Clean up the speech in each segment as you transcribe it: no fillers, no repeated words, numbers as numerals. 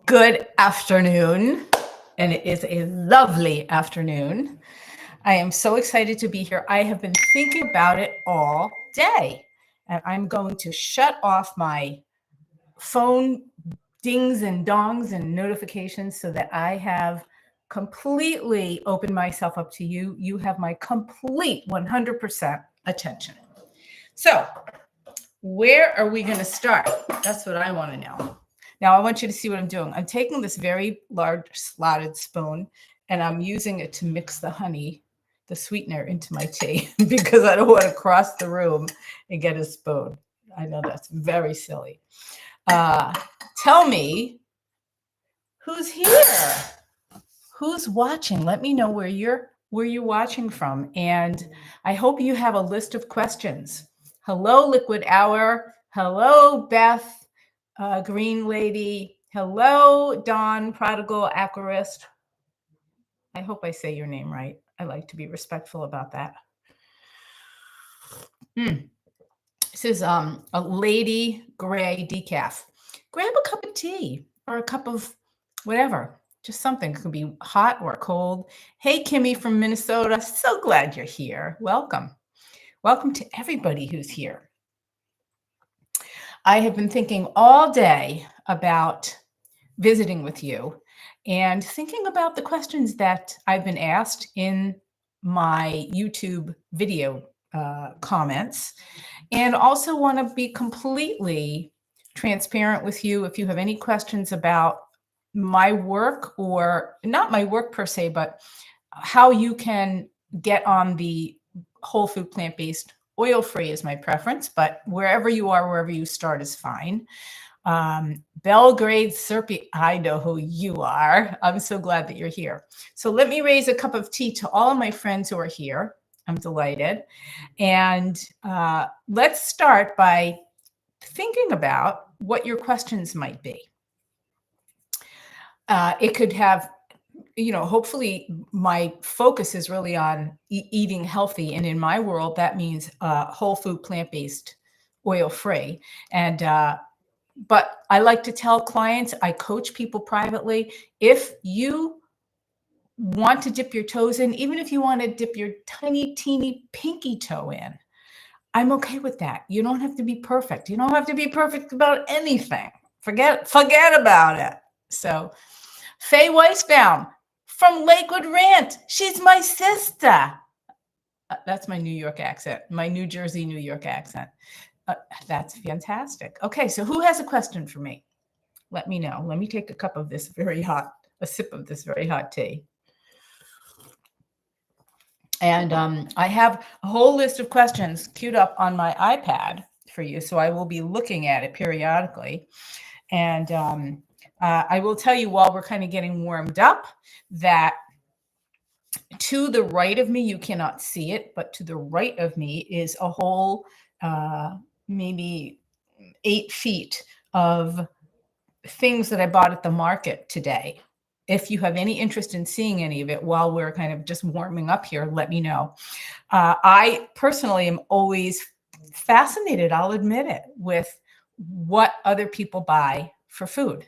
Good afternoon, and it is a lovely afternoon. I am so excited to be here. I have been thinking about it all day, and I'm going to shut off my phone dings and dongs and notifications so that I have completely opened myself up to you. You have my complete 100% attention. So, where are we going to start? That's what I want to know. Now, I want you to see what I'm doing. I'm taking this very large slotted spoon and I'm using it to mix the honey, the sweetener, into my tea because I don't want to cross the room and get a spoon. I know that's very silly. Tell me who's here, who's watching. Let me know where you're watching from, and I hope you have a list of questions. Hello, Liquid Hour. Hello, Beth. Green Lady. Hello, Dawn, Prodigal Aquarist. I hope I say your name right. I like to be respectful about that. This is a Lady Gray decaf. Grab a cup of tea or a cup of whatever, just something. It could be hot or cold. Hey, Kimmy from Minnesota. So glad you're here. Welcome. Welcome to everybody who's here. I have been thinking all day about visiting with you and thinking about the questions that I've been asked in my YouTube video comments, and also want to be completely transparent with you if you have any questions about my work, or not my work per se, but how you can get on the whole food plant-based. Oil-free is my preference, but wherever you are, wherever you start is fine. Belgrade Serpy, I know who you are. I'm so glad that you're here. So let me raise a cup of tea to all of my friends who are here. I'm delighted. And let's start by thinking about what your questions might be. It could have, hopefully my focus is really on eating healthy. And in my world, that means whole food, plant-based, oil-free. And but I like to tell clients, I coach people privately, if you want to dip your toes in, even if you want to dip your tiny, teeny pinky toe in, I'm okay with that. You don't have to be perfect. You don't have to be perfect about anything. Forget about it. So Faye Weisbaum from Lakewood Ranch. She's my sister. That's my New York accent, my New Jersey, New York accent. That's fantastic. Okay, so who has a question for me? Let me know. Let me take a sip of this very hot tea. And I have a whole list of questions queued up on my iPad for you, so I will be looking at it periodically. And I will tell you, while we're kind of getting warmed up, that to the right of me, you cannot see it, but to the right of me is a whole maybe 8 feet of things that I bought at the market today. If you have any interest in seeing any of it while we're kind of just warming up here, let me know. I personally am always fascinated, I'll admit it, with what other people buy for food.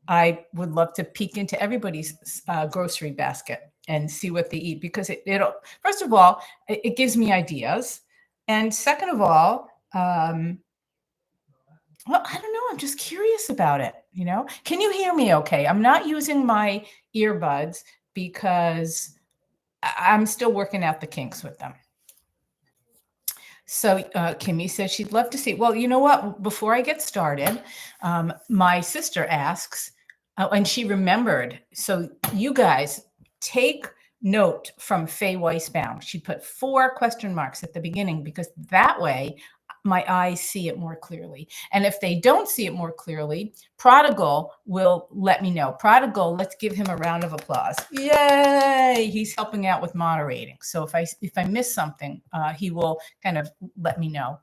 I would love to peek into everybody's grocery basket and see what they eat, because it'll, first of all, it gives me ideas. And second of all, well, I don't know. I'm just curious about it. Can you hear me okay? I'm not using my earbuds because I'm still working out the kinks with them. So Kimmy says she'd love to see. Well, you know what? Before I get started, my sister asks, and she remembered. So you guys take note from Faye Weisbaum. She put 4 question marks at the beginning, because that way my eyes see it more clearly. And if they don't see it more clearly, Prodigal will let me know. Prodigal, let's give him a round of applause. Yay! He's helping out with moderating. So if I miss something, he will kind of let me know.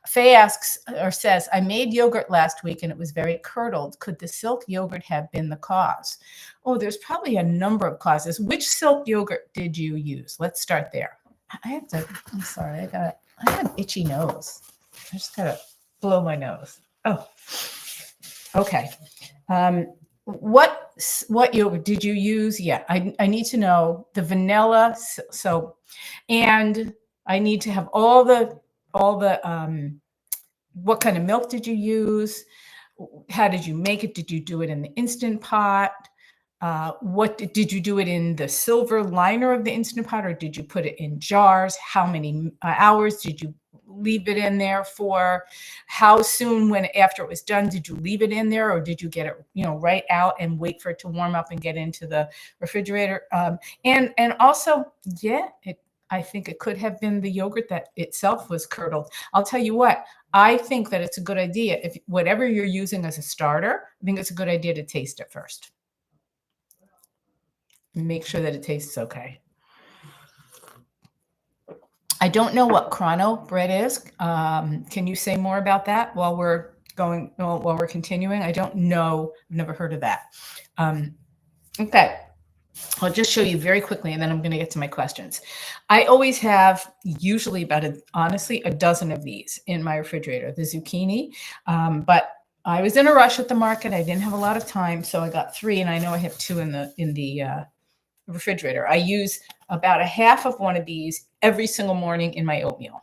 Faye asks, or says, I made yogurt last week and it was very curdled. Could the silk yogurt have been the cause? Oh, there's probably a number of causes. Which silk yogurt did you use? Let's start there. I'm sorry, I have an itchy nose. I just gotta blow my nose. Oh, okay. What yogurt did you use? Yeah, I need to know the vanilla. So, and I need to have all the what kind of milk did you use? How did you make it? Did you do it in the Instant Pot? What did you do it in the silver liner of the Instant Pot, or did you put it in jars? How many hours did you leave it in there for? How soon, when after it was done, did you leave it in there, or did you get it, right out and wait for it to warm up and get into the refrigerator? And also, yeah, I think it could have been the yogurt that itself was curdled. I'll tell you what, I think that it's a good idea, if whatever you're using as a starter, I think it's a good idea to taste it first. Make sure that it tastes okay. I don't know what chrono bread is. Can you say more about that while we're continuing? I don't know. I've never heard of that. Okay. I'll just show you very quickly, and then I'm going to get to my questions. I always have usually about honestly, a dozen of these in my refrigerator, the zucchini. But I was in a rush at the market. I didn't have a lot of time, so I got 3, and I know I have 2 in the refrigerator. I use about a half of one of these every single morning in my oatmeal.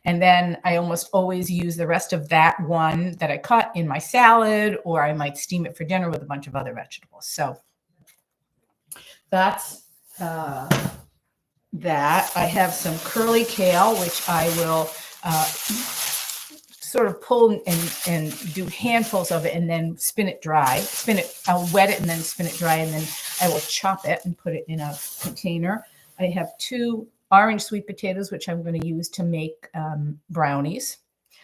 And then I almost always use the rest of that one that I cut in my salad, or I might steam it for dinner with a bunch of other vegetables. So that's that. I have some curly kale, which I will sort of pull and do handfuls of it, and then I'll wet it and then spin it dry, and then I will chop it and put it in a container. I have 2 orange sweet potatoes, which I'm going to use to make brownies,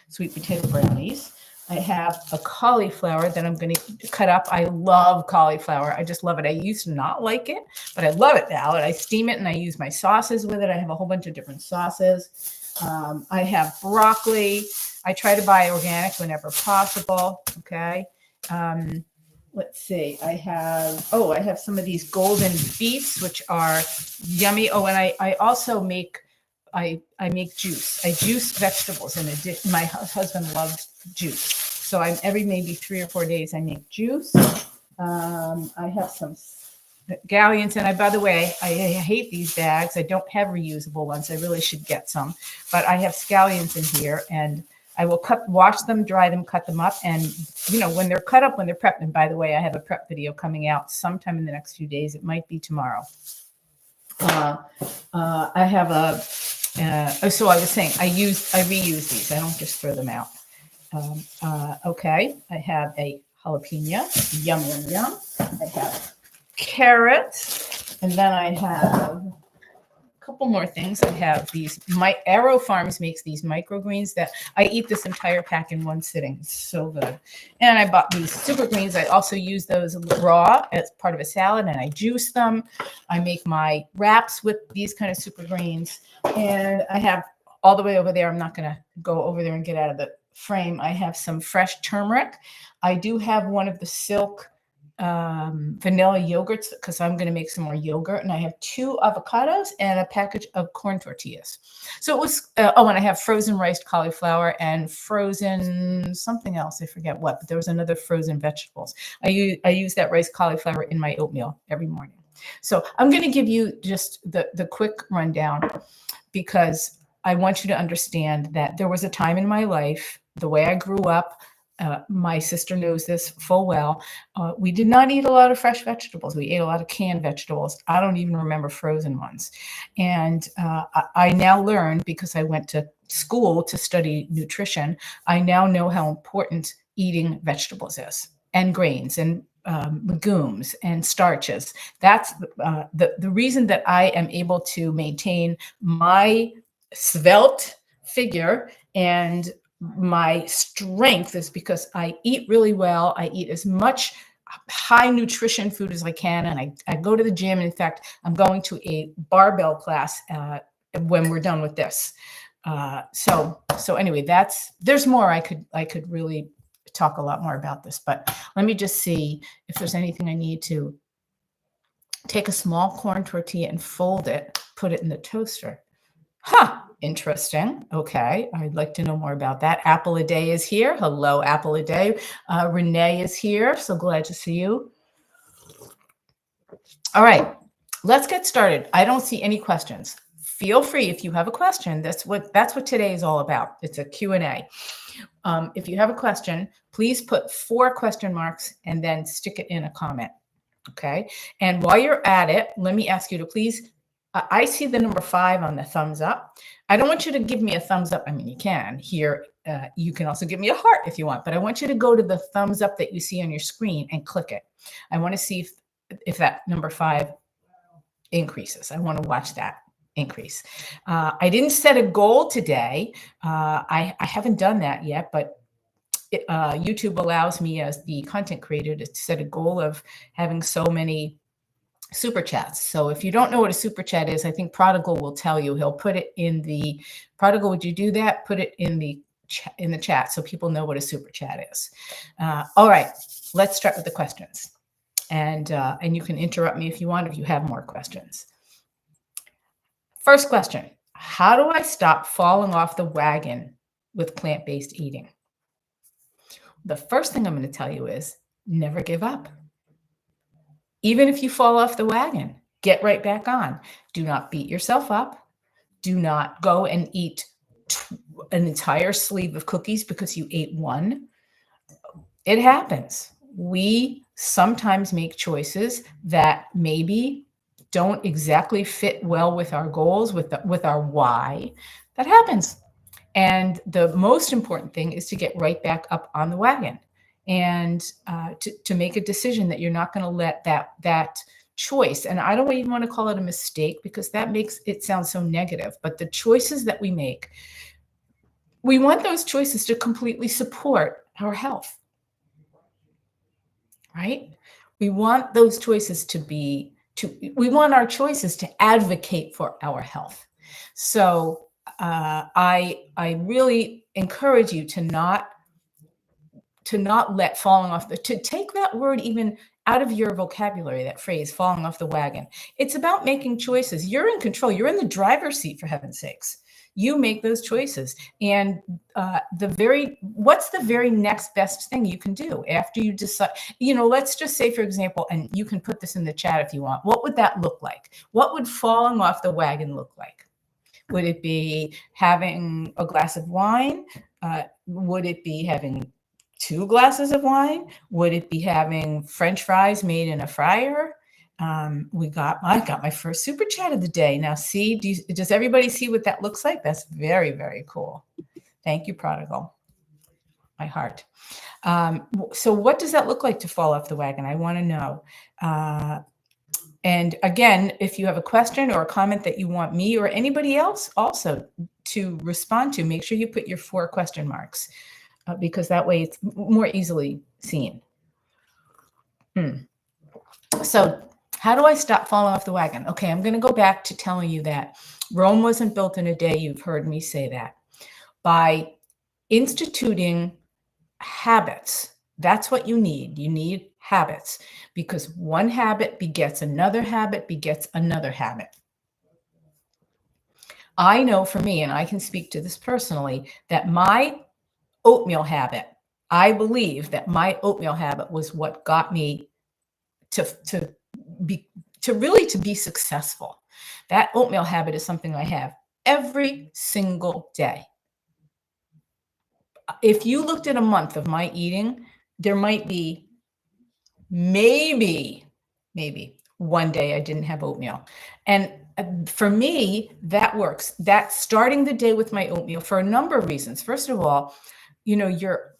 sweet potato brownies. I have a cauliflower that I'm going to cut up. I love cauliflower. I just love it. I used to not like it, but I love it now. And I steam it and I use my sauces with it. I have a whole bunch of different sauces. I have broccoli. I try to buy organic whenever possible. Okay. Let's see. I have some of these golden beets, which are yummy. Oh, and I also make make juice. I juice vegetables in addition. My husband loves juice. So every maybe 3 or 4 days I make juice. I have some scallions. And by the way, I hate these bags. I don't have reusable ones. I really should get some. But I have scallions in here, and I will wash them, dry them, cut them up. And, when they're cut up, when they're prepped, and by the way, I have a prep video coming out sometime in the next few days. It might be tomorrow. I have so I was saying, I reuse these. I don't just throw them out. Okay. I have a jalapeno. Yum, yum, yum. I have carrots. And then I have couple more things. I have these. My Arrow Farms makes these microgreens that I eat this entire pack in one sitting. It's so good. And I bought these super greens. I also use those raw as part of a salad, and I juice them. I make my wraps with these kind of super greens. And I have all the way over there. I'm not going to go over there and get out of the frame. I have some fresh turmeric. I do have one of the Silk vanilla yogurts because I'm going to make some more yogurt, and I have 2 avocados and a package of corn tortillas. So it was and I have frozen riced cauliflower and frozen something else, I forget what, but there was another frozen vegetables. I use that riced cauliflower in my oatmeal every morning. So I'm going to give you just the quick rundown, because I want you to understand that there was a time in my life, the way I grew up, my sister knows this full well. We did not eat a lot of fresh vegetables. We ate a lot of canned vegetables. I don't even remember frozen ones. And I now learned, because I went to school to study nutrition, I now know how important eating vegetables is, and grains, and legumes, and starches. That's the reason that I am able to maintain my svelte figure and my strength is because I eat really well. I eat as much high nutrition food as I can, and I go to the gym. In fact, I'm going to a barbell class when we're done with this. So anyway, there's more. I could really talk a lot more about this, but let me just see if there's anything I need to take a small corn tortilla and fold it, put it in the toaster. Interesting. Okay. I'd like to know more about that. Apple a Day is here. Hello, Apple a Day. Renee is here. So glad to see you. All right. Let's get started. I don't see any questions. Feel free if you have a question. That's what today is all about. It's a Q&A. If you have a question, please put 4 question marks and then stick it in a comment. Okay. And while you're at it, let me ask you to please, I see the number 5 on the thumbs up. I don't want you to give me a thumbs up. I mean, you can here. You can also give me a heart if you want, but I want you to go to the thumbs up that you see on your screen and click it. I want to see if that number 5 increases. I want to watch that increase. I didn't set a goal today. I haven't done that yet, but YouTube allows me as the content creator to set a goal of having so many super chats. So if you don't know what a super chat is, I think Prodigal will tell you. He'll put it in the Prodigal. Would you do that? Put it in the chat so people know what a super chat is. All right, let's start with the questions. And you can interrupt me if you want, if you have more questions. First question, how do I stop falling off the wagon with plant-based eating? The first thing I'm going to tell you is never give up. Even if you fall off the wagon, get right back on. Do not beat yourself up. Do not go and eat an entire sleeve of cookies because you ate one. It happens. We sometimes make choices that maybe don't exactly fit well with our goals, with our why. That happens. And the most important thing is to get right back up on the wagon and to make a decision that you're not going to let that choice, and I don't even want to call it a mistake because that makes it sound so negative, but the choices that we make, we want those choices to completely support our health, right? We want those choices we want our choices to advocate for our health. So I really encourage you to not let falling off to take that word even out of your vocabulary, that phrase, falling off the wagon. It's about making choices. You're in control. You're in the driver's seat, for heaven's sakes. You make those choices. And what's the very next best thing you can do after you decide, let's just say, for example, and you can put this in the chat if you want, what would that look like? What would falling off the wagon look like? Would it be having a glass of wine? Would it be having 2 glasses of wine? Would it be having French fries made in a fryer? I got my first super chat of the day. Now, does everybody see what that looks like? That's very, very cool. Thank you, Prodigal. My heart. So what does that look like to fall off the wagon? I want to know. And again, if you have a question or a comment that you want me or anybody else also to respond to, make sure you put your 4 question marks because that way it's more easily seen. So how do I stop falling off the wagon? Okay, I'm going to go back to telling you that Rome wasn't built in a day. You've heard me say that. By instituting habits, that's what you need. You need habits because one habit begets another habit, begets another habit. I know for me, and I can speak to this personally, that my oatmeal habit, I believe that my oatmeal habit was what got me to be successful. That oatmeal habit is something I have every single day. If you looked at a month of my eating, there might be maybe one day I didn't have oatmeal. And for me, that works. That's starting the day with my oatmeal for a number of reasons. First of all, your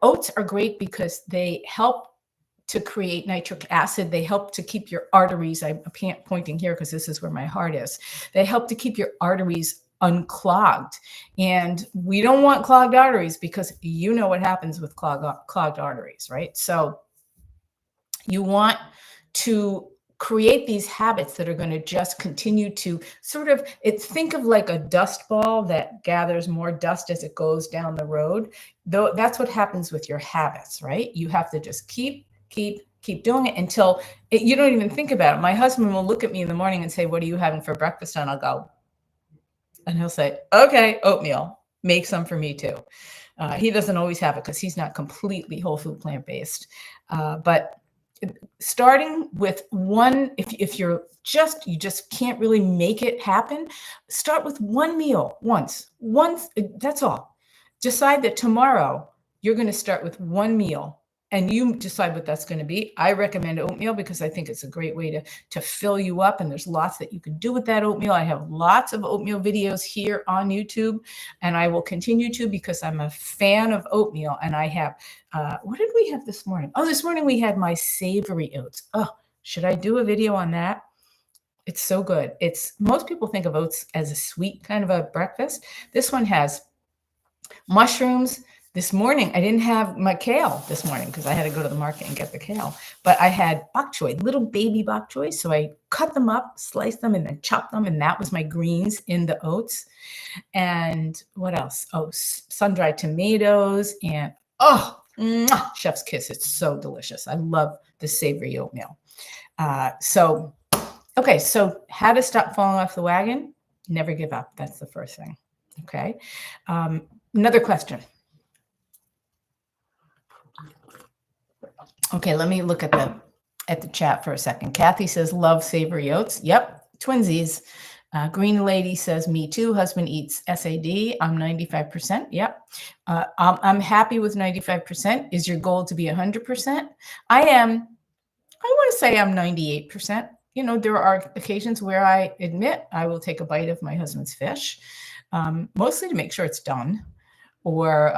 oats are great because they help to create nitric acid. They help to keep your arteries, I'm pointing here because this is where my heart is. They help to keep your arteries unclogged. And we don't want clogged arteries because you know what happens with clogged arteries, right? So you want to create these habits that are going to just continue to think of like a dust ball that gathers more dust as it goes down the road. Though that's what happens with your habits, right? You have to just keep doing it until you don't even think about it. My husband will look at me in the morning and say, "What are you having for breakfast?" And I'll go, And he'll say, okay, oatmeal, make some for me too. He doesn't always have it because he's not completely whole food plant-based. But starting with one, if you just can't really make it happen, start with one meal once, that's all. Decide that tomorrow you're going to start with one meal and you decide what that's going to be. I recommend oatmeal because I think it's a great way to fill you up, and there's lots that you can do with that oatmeal. I have lots of oatmeal videos here on YouTube, and I will continue to because I'm a fan of oatmeal. And I have, what did we have this morning? Oh, this morning we had my savory oats. Oh, should I do a video on that? It's so good. Most people think of oats as a sweet kind of a breakfast. This one has mushrooms. This morning, I didn't have my kale this morning because I had to go to the market and get the kale, but I had bok choy, little baby bok choy. So I cut them up, sliced them, and then chopped them. And that was my greens in the oats. And what else? Oh, sun-dried tomatoes and, chef's kiss. It's so delicious. I love the savory oatmeal. Okay, so how to stop falling off the wagon? Never give up. That's the first thing. Okay. Another question. Okay, let me look at the chat for a second. Kathy says, love savory oats. Yep, twinsies. Green Lady says, me too. Husband eats SAD. I'm 95%. Yep. I'm happy with 95%. Is your goal to be 100%? I want to say I'm 98%. You know, there are occasions where I admit I will take a bite of my husband's fish, mostly to make sure it's done. Or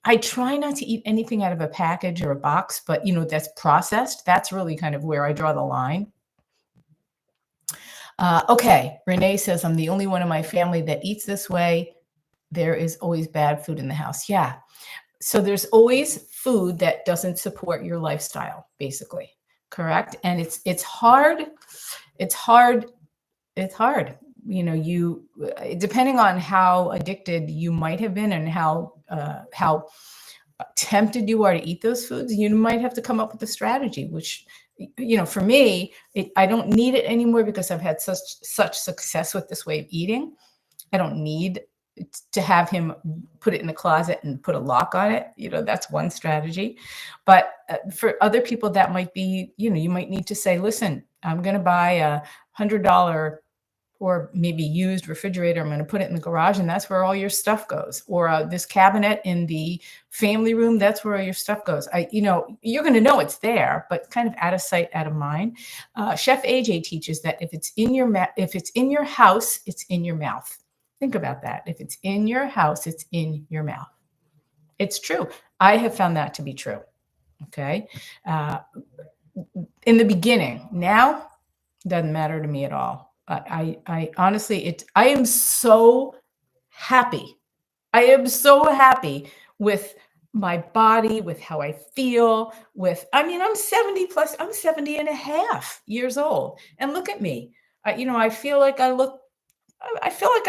I try not to eat anything out of a package or a box, but that's processed. That's really kind of where I draw the line. Okay, Renee says, I'm the only one in my family that eats this way. There is always bad food in the house. Yeah. So there's always food that doesn't support your lifestyle, basically. Correct. And it's hard. It's hard. Depending on how addicted you might have been and how tempted you are to eat those foods, you might have to come up with a strategy, which, for me, I don't need it anymore because I've had such success with this way of eating. I don't need to have him put it in the closet and put a lock on it. That's one strategy. But for other people, that might be, you might need to say, listen, I'm going to buy a $100 or maybe used refrigerator. I'm going to put it in the garage, and that's where all your stuff goes. Or this cabinet in the family room, that's where all your stuff goes. You're going to know it's there, but kind of out of sight, out of mind. Chef AJ teaches that if it's in your house, it's in your mouth. Think about that. If it's in your house, it's in your mouth. It's true. I have found that to be true. Okay. In the beginning, now it doesn't matter to me at all. I honestly, I am so happy. I am so happy with my body, with how I feel, I'm 70 plus, I'm 70 and a half years old. And look at me. I feel like I'm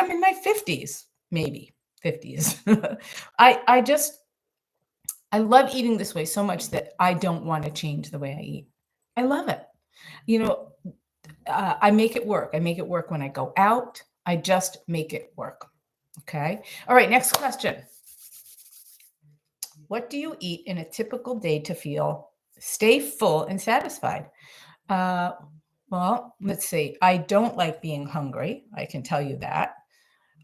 in my 50s, maybe 50s. I love eating this way so much that I don't want to change the way I eat. I love it. I make it work. I make it work when I go out. I just make it work. Okay. All right. Next question. What do you eat in a typical day to stay full and satisfied? Well, let's see. I don't like being hungry. I can tell you that.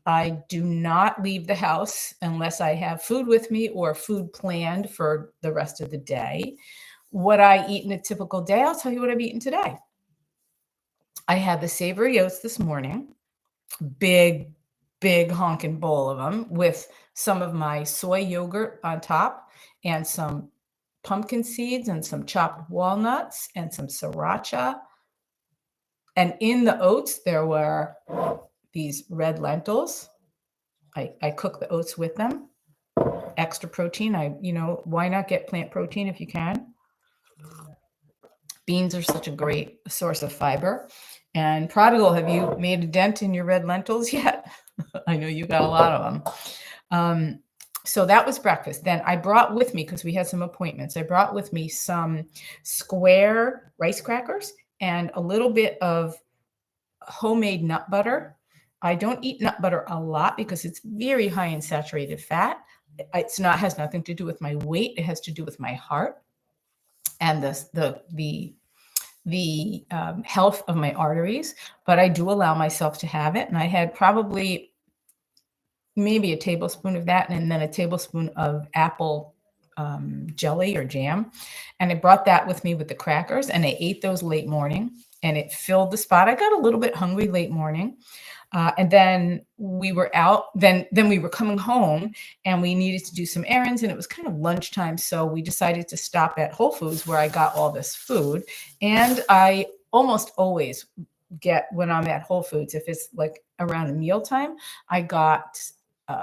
I do not leave the house unless I have food with me or food planned for the rest of the day. What I eat in a typical day, I'll tell you what I've eaten today. I had the savory oats this morning, big honking bowl of them with some of my soy yogurt on top and some pumpkin seeds and some chopped walnuts and some sriracha. And in the oats, there were these red lentils. I cook the oats with them. Extra protein. Why not get plant protein if you can? Beans are such a great source of fiber. And Prodigal, have you made a dent in your red lentils yet? I know you got a lot of them. So that was breakfast. Then I brought with me, because we had some appointments, I brought with me some square rice crackers and a little bit of homemade nut butter. I don't eat nut butter a lot because it's very high in saturated fat. It's not has nothing to do with my weight. It has to do with my heart and the health of my arteries. But I do allow myself to have it, and I had probably maybe a tablespoon of that, and then a tablespoon of apple jelly or jam. And I brought that with me with the crackers, and I ate those late morning, and it filled the spot. I got a little bit hungry late morning. And then we were out, then we were coming home and we needed to do some errands, and it was kind of lunchtime. So we decided to stop at Whole Foods where I got all this food. And I almost always get, when I'm at Whole Foods, if it's like around mealtime, I got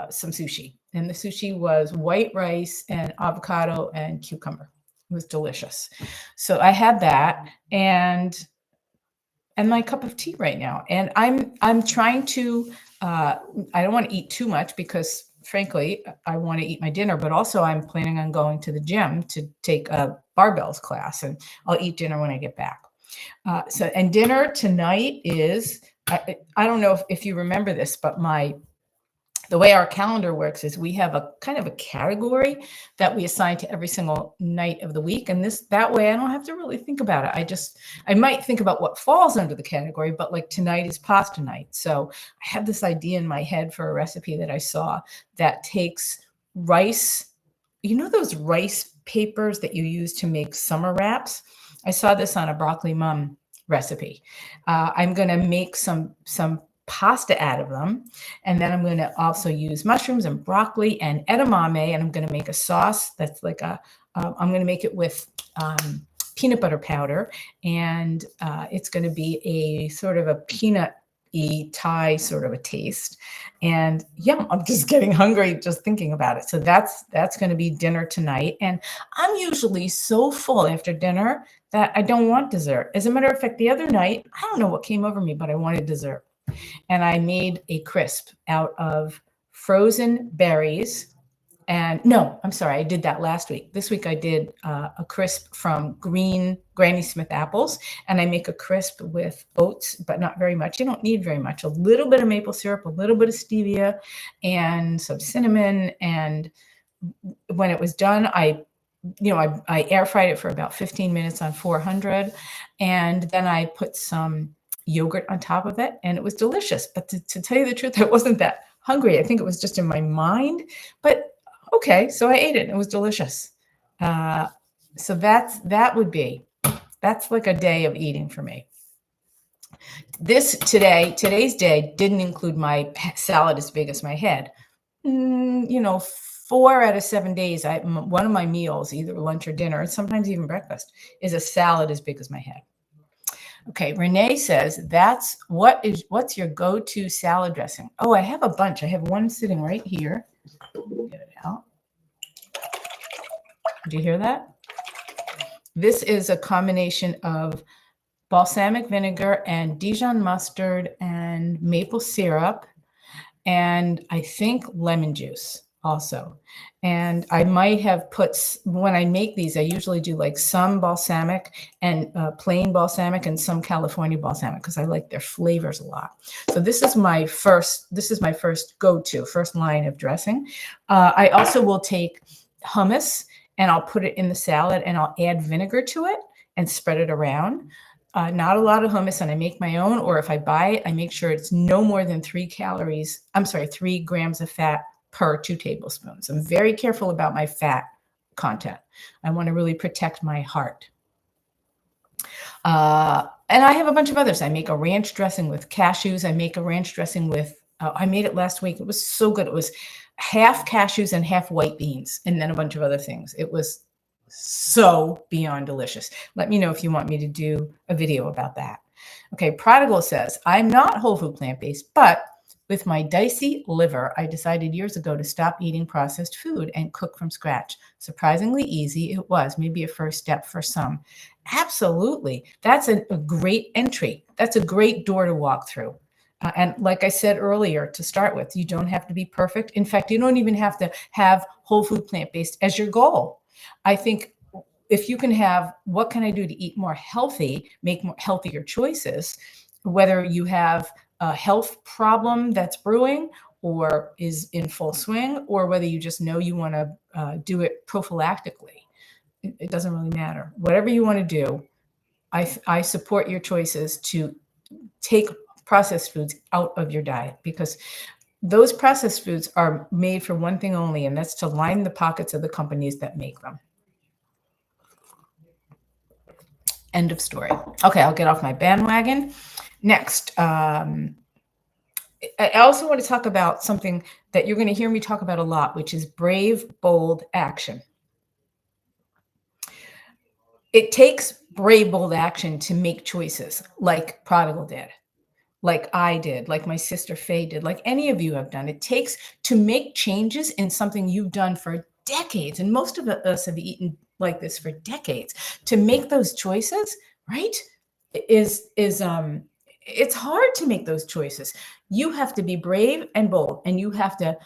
some sushi. And the sushi was white rice and avocado and cucumber. It was delicious. So I had that and my cup of tea right now. And I'm trying to, I don't want to eat too much because frankly, I want to eat my dinner, but also I'm planning on going to the gym to take a barbells class, and I'll eat dinner when I get back. And dinner tonight is, I don't know if you remember this, but the way our calendar works is we have a kind of a category that we assign to every single night of the week. And that way I don't have to really think about it. I might think about what falls under the category, but like tonight is pasta night. So I have this idea in my head for a recipe that I saw that takes rice, those rice papers that you use to make summer wraps. I saw this on a Broccoli Mum recipe. I'm going to make some pasta out of them. And then I'm going to also use mushrooms and broccoli and edamame. And I'm going to make a sauce that's like I'm going to make it with peanut butter powder. And it's going to be a sort of a peanut-y Thai sort of a taste. And yeah, I'm just getting hungry just thinking about it. So that's going to be dinner tonight. And I'm usually so full after dinner that I don't want dessert. As a matter of fact, the other night, I don't know what came over me, but I wanted dessert. And I made a crisp out of frozen berries. And no, I'm sorry, I did that last week. This week I did a crisp from green Granny Smith apples. And I make a crisp with oats, but not very much. You don't need very much. A little bit of maple syrup, a little bit of stevia, and some cinnamon. And when it was done, I air fried it for about 15 minutes on 400. And then I put some yogurt on top of it, and it was delicious. But to tell you the truth, I wasn't that hungry. I think it was just in my mind, but okay. So I ate it. It was delicious. So that's like a day of eating for me. Today's day didn't include my salad as big as my head. 4 out of 7 days, one of my meals, either lunch or dinner, and sometimes even breakfast, is a salad as big as my head. Okay, Renee says, what's your go-to salad dressing? Oh, I have a bunch. I have one sitting right here. Get it out. Do you hear that? This is a combination of balsamic vinegar and Dijon mustard and maple syrup, and I think lemon juice also. And I might have when I make these, I usually do like some balsamic and plain balsamic and some California balsamic because I like their flavors a lot. So this is my first go-to, first line of dressing. I also will take hummus and I'll put it in the salad and I'll add vinegar to it and spread it around. Not a lot of hummus, and I make my own, or if I buy it, I make sure it's no more than 3 grams of fat per 2 tablespoons. I'm very careful about my fat content. I want to really protect my heart. And I have a bunch of others. I make a ranch dressing with cashews. I make a ranch dressing with, I made it last week. It was so good. It was half cashews and half white beans, and then a bunch of other things. It was so beyond delicious. Let me know if you want me to do a video about that. Okay, Prodigal says, I'm not whole food plant-based, but with my dicey liver, I decided years ago to stop eating processed food and cook from scratch. Surprisingly easy it was, maybe a first step for some. Absolutely. That's a great entry. That's a great door to walk through. And like I said earlier, to start with, you don't have to be perfect. In fact, you don't even have to have whole food plant-based as your goal. I think if you can have, what can I do to eat more healthy, make more healthier choices, whether you have a health problem that's brewing or is in full swing, or whether you just know you want to do it prophylactically. It doesn't really matter. Whatever you want to do, I support your choices to take processed foods out of your diet, because those processed foods are made for one thing only, and that's to line the pockets of the companies that make them. End of story. Okay, I'll get off my bandwagon. Next, I also want to talk about something that you're going to hear me talk about a lot, which is brave, bold action. It takes brave, bold action to make choices like Prodigal did, like I did, like my sister Faye did, like any of you have done. It takes to make changes in something you've done for decades, and most of us have eaten like this for decades. To make those choices, right, is it's hard to make those choices. You have to be brave and bold, and you have to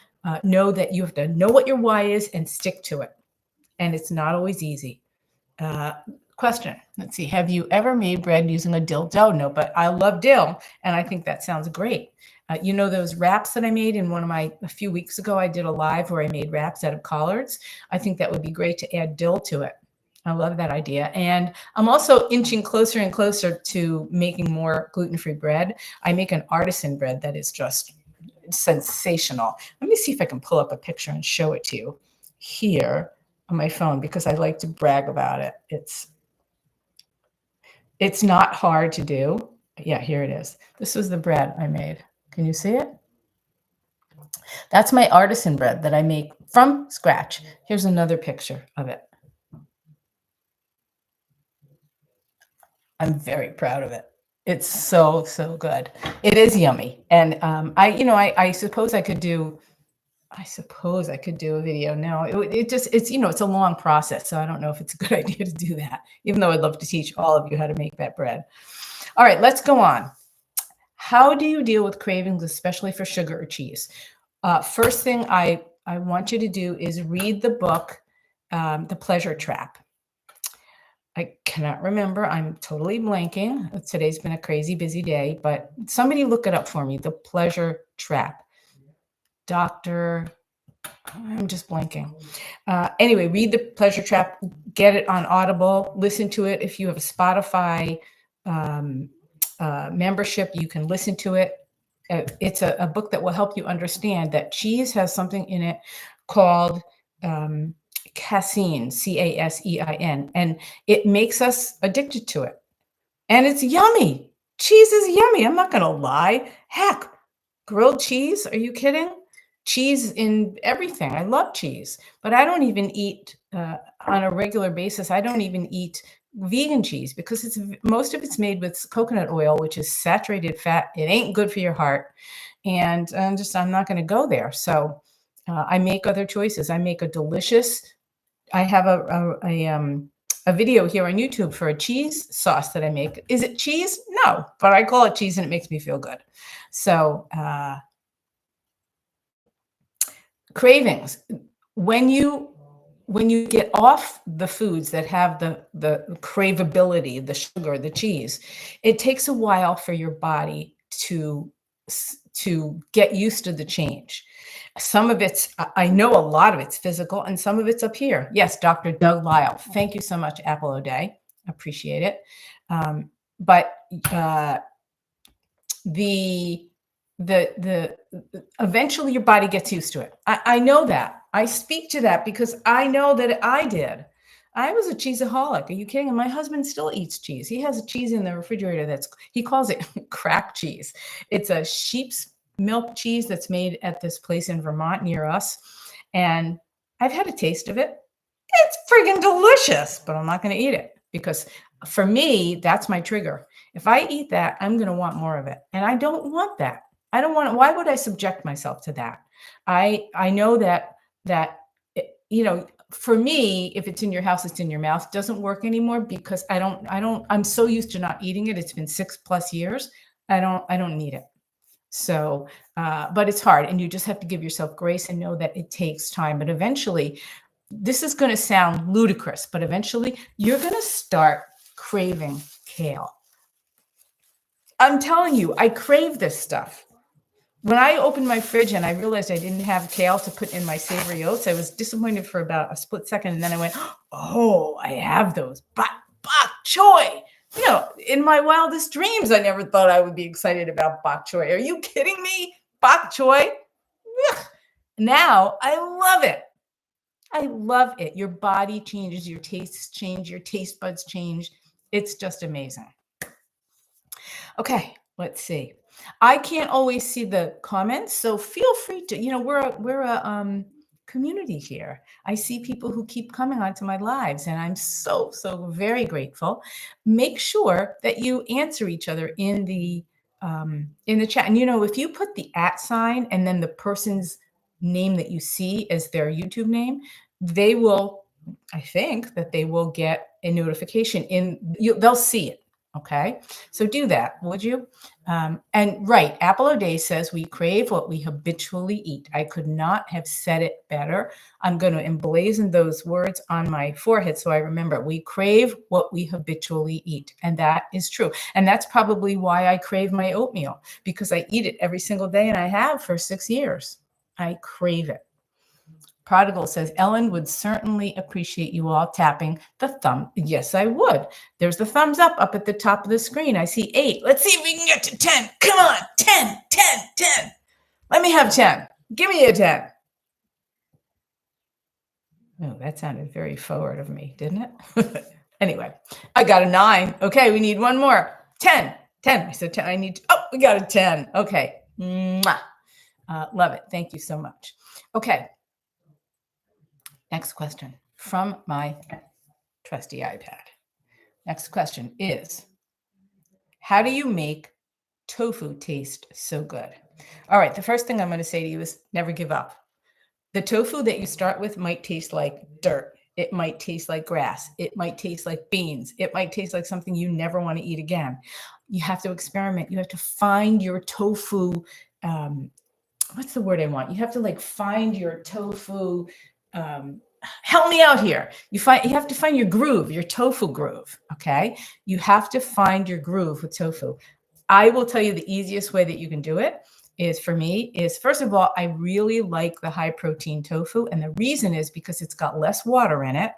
know that you have to know what your why is and stick to it. And it's not always easy. Question. Let's see. Have you ever made bread using a dill dough? No, but I love dill, and I think that sounds great. You know those wraps that I made in a few weeks ago, I did a live where I made wraps out of collards. I think that would be great to add dill to it. I love that idea. And I'm also inching closer and closer to making more gluten-free bread. I make an artisan bread that is just sensational. Let me see if I can pull up a picture and show it to you here on my phone, because I like to brag about it. It's not hard to do. Yeah, here it is. This was the bread I made. Can you see it? That's my artisan bread that I make from scratch. Here's another picture of it. I'm very proud of it. It's so, so good. It is yummy. And I suppose I could do a video now. It's a long process. So I don't know if it's a good idea to do that, even though I'd love to teach all of you how to make that bread. All right, let's go on. How do you deal with cravings, especially for sugar or cheese? First thing I want you to do is read the book, The Pleasure Trap. I cannot remember. I'm totally blanking. Today's been a crazy busy day, but somebody look it up for me. The Pleasure Trap. I'm just blanking. Anyway, read The Pleasure Trap. Get it on Audible. Listen to it. If you have a Spotify membership, you can listen to it. It's a book that will help you understand that cheese has something in it called casein, casein, and it makes us addicted to it. And it's yummy. Cheese is yummy. I'm not going to lie. Heck, grilled cheese. Are you kidding? Cheese in everything. I love cheese, but I don't even eat on a regular basis. I don't even eat vegan cheese because most of it's made with coconut oil, which is saturated fat. It ain't good for your heart. And I'm not going to go there. So I make other choices. I make I have a video here on YouTube for a cheese sauce that I make. Is it cheese? No, but I call it cheese and it makes me feel good. So cravings. When you get off the foods that have the craveability, the sugar, the cheese, it takes a while for your body to get used to the change. Some of I know a lot of it's physical, and some of it's up here. Yes, Dr. Doug Lyle. Thank you so much, Apple O'Day. Appreciate it. But eventually your body gets used to it. I know that. I speak to that because I know that I did. I was a cheeseaholic. Are you kidding? And my husband still eats cheese. He has a cheese in the refrigerator he calls it crack cheese. It's a sheep's milk cheese that's made at this place in Vermont near us. And I've had a taste of it. It's friggin' delicious, but I'm not going to eat it because for me, that's my trigger. If I eat that, I'm going to want more of it. And I don't want that. I don't want it. Why would I subject myself to that? I know that for me, if it's in your house, it's in your mouth, doesn't work anymore because I'm so used to not eating it. It's been 6+ years. I don't need it. So, but it's hard, and you just have to give yourself grace and know that it takes time. But eventually, this is going to sound ludicrous, but eventually you're going to start craving kale. I'm telling you, I crave this stuff. When I opened my fridge and I realized I didn't have kale to put in my savory oats, I was disappointed for about a split second. And then I went, oh, I have those. Bok choy. You know, in my wildest dreams, I never thought I would be excited about bok choy. Are you kidding me? Bok choy? Ugh. Now I love it. I love it. Your body changes, your tastes change, your taste buds change. It's just amazing. Okay, let's see. I can't always see the comments, so feel free to, you know, we're a community here. I see people who keep coming onto my lives, and I'm so very grateful. Make sure that you answer each other in the chat. And you know, if you put the @ sign and then the person's name that you see as their YouTube name, they will, I think that they will get a notification they'll see it. Okay, so do that, would you? And right, Apple O'Day says we crave what we habitually eat. I could not have said it better. I'm going to emblazon those words on my forehead so I remember. We crave what we habitually eat, and that is true. And that's probably why I crave my oatmeal, because I eat it every single day, and I have for 6 years. I crave it. Prodigal says, Ellen would certainly appreciate you all tapping the thumb. Yes, I would. There's the thumbs up at the top of the screen. I see 8. Let's see if we can get to 10. Come on, 10, 10, 10. Let me have 10. Give me a 10. Oh, that sounded very forward of me, didn't it? Anyway, I got a 9. Okay, we need one more. 10, 10. I said 10. I need, we got a 10. Okay. Mwah. Love it. Thank you so much. Okay. Next question from my trusty iPad. Next question is, how do you make tofu taste so good? All right, the first thing I'm going to say to you is never give up. The tofu that you start with might taste like dirt. It might taste like grass. It might taste like beans. It might taste like something you never want to eat again. You have to experiment. You have to find your tofu. What's the word I want? You have to find your tofu. Help me out here. You have to find your groove, your tofu groove. Okay. You have to find your groove with tofu. I will tell you the easiest way that you can do it is, for me, is first of all, I really like the high protein tofu. And the reason is because it's got less water in it.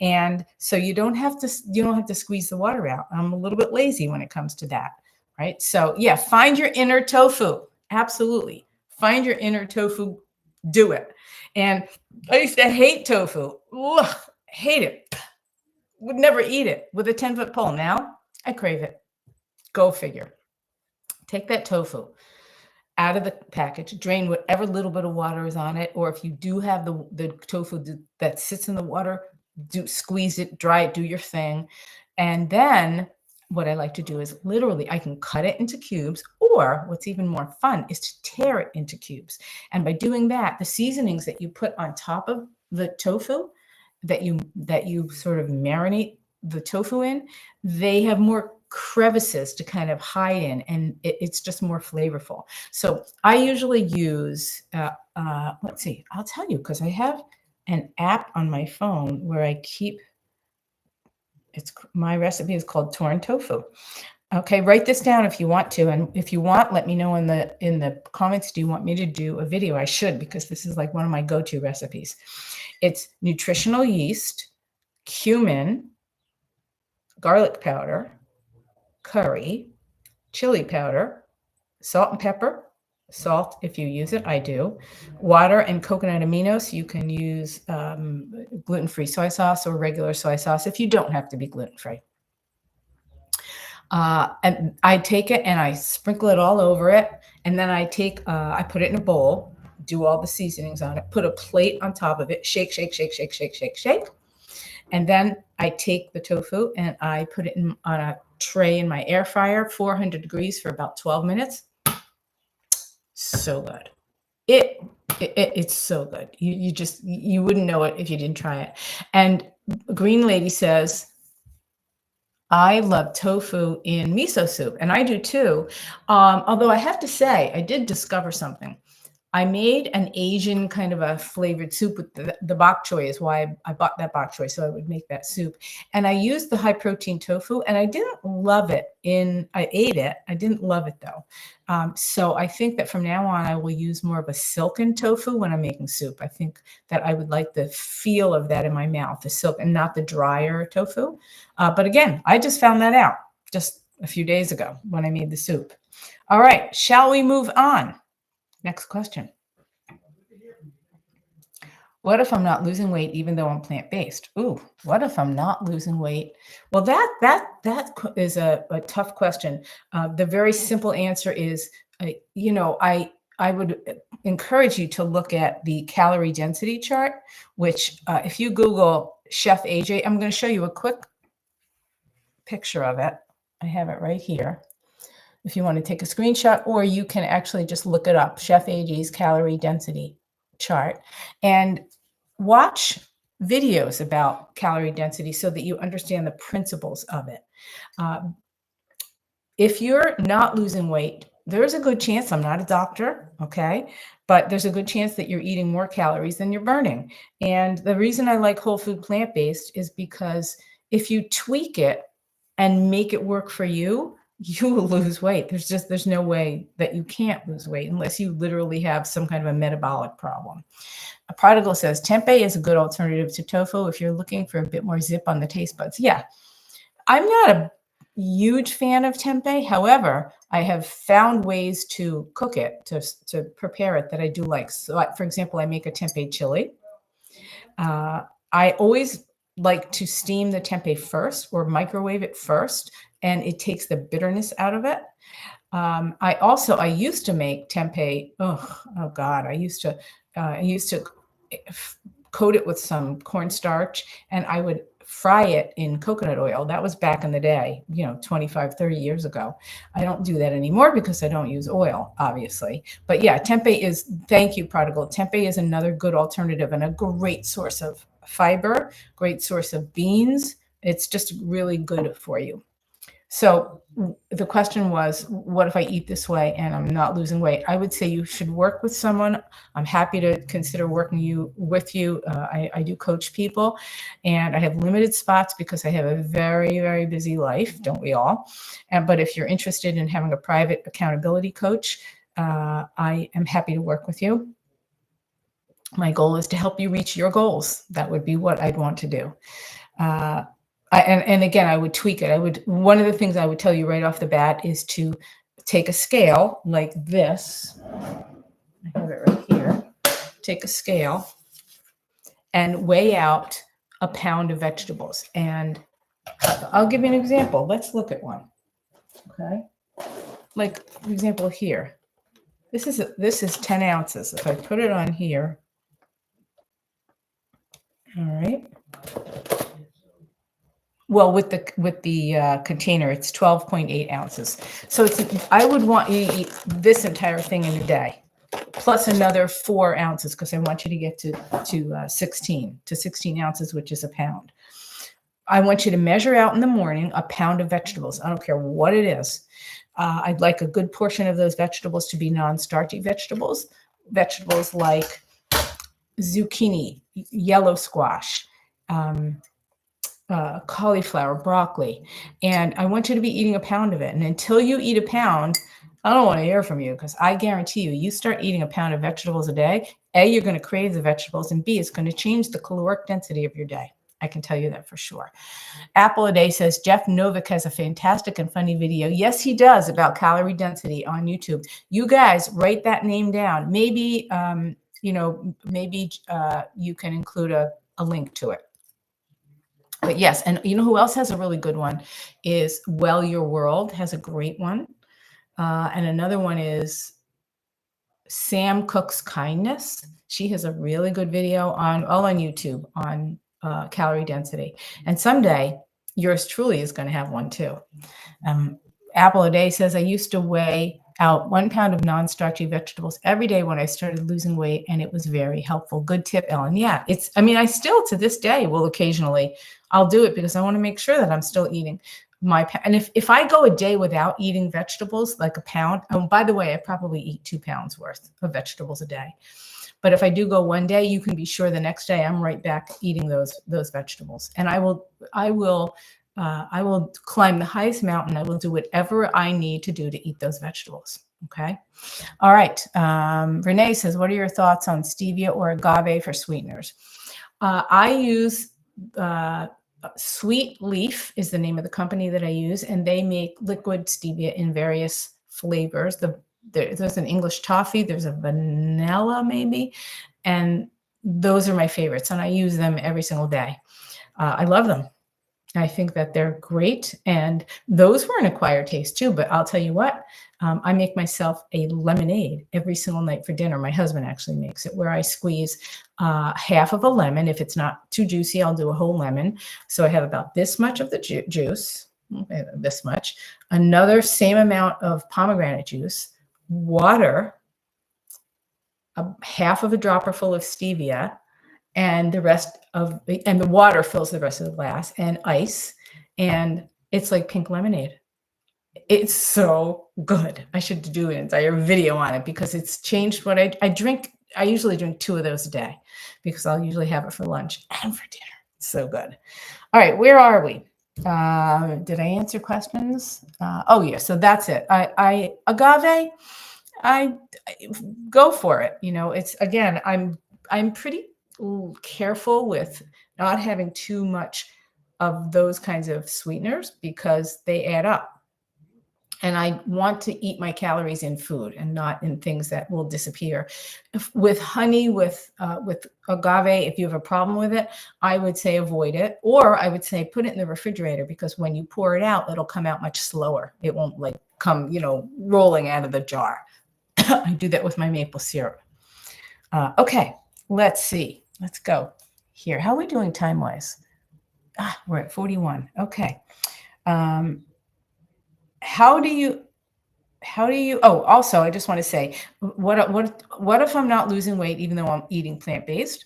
And so you don't have to squeeze the water out. I'm a little bit lazy when it comes to that. Right. So yeah, find your inner tofu. Absolutely. Find your inner tofu. Do it. And I used to hate tofu. Ugh, hate it. Would never eat it with a 10-foot pole. Now I crave it. Go figure. Take that tofu out of the package, drain whatever little bit of water is on it. Or if you do have the tofu that sits in the water, squeeze it, dry it, do your thing. And then what I like to do is literally I can cut it into cubes, or what's even more fun is to tear it into cubes. And by doing that, the seasonings that you put on top of the tofu that you sort of marinate the tofu in, they have more crevices to kind of hide in, and it's just more flavorful. So I usually use, let's see, I'll tell you, because I have an app on my phone where I keep, my recipe is called torn tofu. Okay, write this down if you want to. And if you want, let me know in the comments, do you want me to do a video? I should, because this is like one of my go-to recipes. It's nutritional yeast, cumin, garlic powder, curry, chili powder, salt and pepper, salt if you use it, I do, water and coconut aminos. You can use gluten-free soy sauce or regular soy sauce if you don't have to be gluten-free. And I take it and I sprinkle it all over it. And then I put it in a bowl, do all the seasonings on it, put a plate on top of it, shake, shake, shake, shake, shake, shake, shake. And then I take the tofu and I put it on a tray in my air fryer, 400 degrees for about 12 minutes. So good. It's so good. You wouldn't know it if you didn't try it. And Green Lady says, I love tofu in miso soup, and I do too. Although I have to say, I did discover something. I made an Asian kind of a flavored soup with the bok choy is why I bought that bok choy, so I would make that soup. And I used the high protein tofu, and I didn't love it. I ate it. I didn't love it though. So I think that from now on, I will use more of a silken tofu when I'm making soup. I think that I would like the feel of that in my mouth, the silk, and not the drier tofu. But again, I just found that out just a few days ago when I made the soup. All right, shall we move on? Next question. What if I'm not losing weight even though I'm plant-based? Ooh, what if I'm not losing weight? Well, that is a tough question. The very simple answer is, I would encourage you to look at the calorie density chart, which if you Google Chef AJ, I'm going to show you a quick picture of it. I have it right here. If you want to take a screenshot, or you can actually just look it up, Chef AJ's calorie density chart, and watch videos about calorie density so that you understand the principles of it. If you're not losing weight, there's a good chance, I'm not a doctor, okay, but there's a good chance that you're eating more calories than you're burning. And the reason I like whole food plant-based is because if you tweak it and make it work for you, you will lose weight. There's no way that you can't lose weight unless you literally have some kind of a metabolic problem. A Prodigal says, tempeh is a good alternative to tofu if you're looking for a bit more zip on the taste buds. Yeah, I'm not a huge fan of tempeh. However, I have found ways to cook it, to prepare it that I do like. So, for example, I make a tempeh chili. I always like to steam the tempeh first or microwave it first, and it takes the bitterness out of it. I used to make tempeh. Oh God, I used to coat it with some cornstarch, and I would fry it in coconut oil. That was back in the day, 25, 30 years ago. I don't do that anymore because I don't use oil, obviously. But yeah, thank you, Prodigal. Tempeh is another good alternative and a great source of fiber, great source of beans. It's just really good for you. So the question was, what if I eat this way and I'm not losing weight? I would say you should work with someone. I'm happy to consider working with you. I do coach people, and I have limited spots because I have a very, very busy life, don't we all? But if you're interested in having a private accountability coach, I am happy to work with you. My goal is to help you reach your goals. That would be what I'd want to do. And again, I would tweak it. One of the things I would tell you right off the bat is to take a scale like this. I have it right here. Take a scale and weigh out a pound of vegetables. And I'll give you an example. Let's look at one. Okay. Like, for example, here. This is 10 ounces. If I put it on here. All right. Well, with the container, it's 12.8 ounces. So I would want you to eat this entire thing in a day, plus another 4 ounces, because I want you to get to 16 ounces, which is a pound. I want you to measure out in the morning a pound of vegetables. I don't care what it is. I'd like a good portion of those vegetables to be non-starchy vegetables. Vegetables like zucchini, yellow squash, cauliflower, broccoli, and I want you to be eating a pound of it. And until you eat a pound, I don't want to hear from you, because I guarantee you start eating a pound of vegetables a day, A, you're going to crave the vegetables, and B, it's going to change the caloric density of your day. I can tell you that for sure. Apple a Day says, Jeff Novick has a fantastic and funny video. Yes, he does, about calorie density on YouTube. You guys write that name down. Maybe, maybe you can include a link to it. But yes, and you know who else has a really good one is Well Your World has a great one. And another one is Sam Cook's Kindness. She has a really good video on YouTube on calorie density. And someday yours truly is going to have one too. Apple a Day says, I used to weigh out 1 pound of non-starchy vegetables every day when I started losing weight, and it was very helpful. Good tip, Ellen. Yeah, I still to this day will occasionally, I'll do it because I want to make sure that I'm still eating and if I go a day without eating vegetables, like a pound, by the way, I probably eat 2 pounds worth of vegetables a day. But if I do go one day, you can be sure the next day I'm right back eating those vegetables. And I will climb the highest mountain. I will do whatever I need to do to eat those vegetables. Okay. All right. Renee says, what are your thoughts on stevia or agave for sweeteners? I use Sweet Leaf is the name of the company that I use, and they make liquid stevia in various flavors. There's an English toffee, there's a vanilla maybe, and those are my favorites, and I use them every single day. I love them. I think that they're great, and those were an acquired taste too, but I'll tell you what, I make myself a lemonade every single night for dinner. My husband actually makes it, where I squeeze half of a lemon. If it's not too juicy, I'll do a whole lemon. So I have about this much of the juice, this much, another same amount of pomegranate juice, water, half of a dropper full of stevia, and the water fills the rest of the glass, and ice, and it's like pink lemonade. It's so good. I should do an entire video on it because it's changed what I drink. I usually drink 2 of those a day because I'll usually have it for lunch and for dinner. It's so good. All right, where are we? Did I answer questions? Oh yeah, so that's it. Agave, I go for it. You know, it's, again, I'm pretty careful with not having too much of those kinds of sweeteners because they add up. And I want to eat my calories in food and not in things that will disappear. With honey, with agave, if you have a problem with it, I would say avoid it. Or I would say put it in the refrigerator, because when you pour it out, it'll come out much slower. It won't like come, rolling out of the jar. I do that with my maple syrup. Okay, let's see. Let's go here. How are we doing time-wise? We're at 41. Okay. How do you, also, I just want to say, what if I'm not losing weight, even though I'm eating plant-based?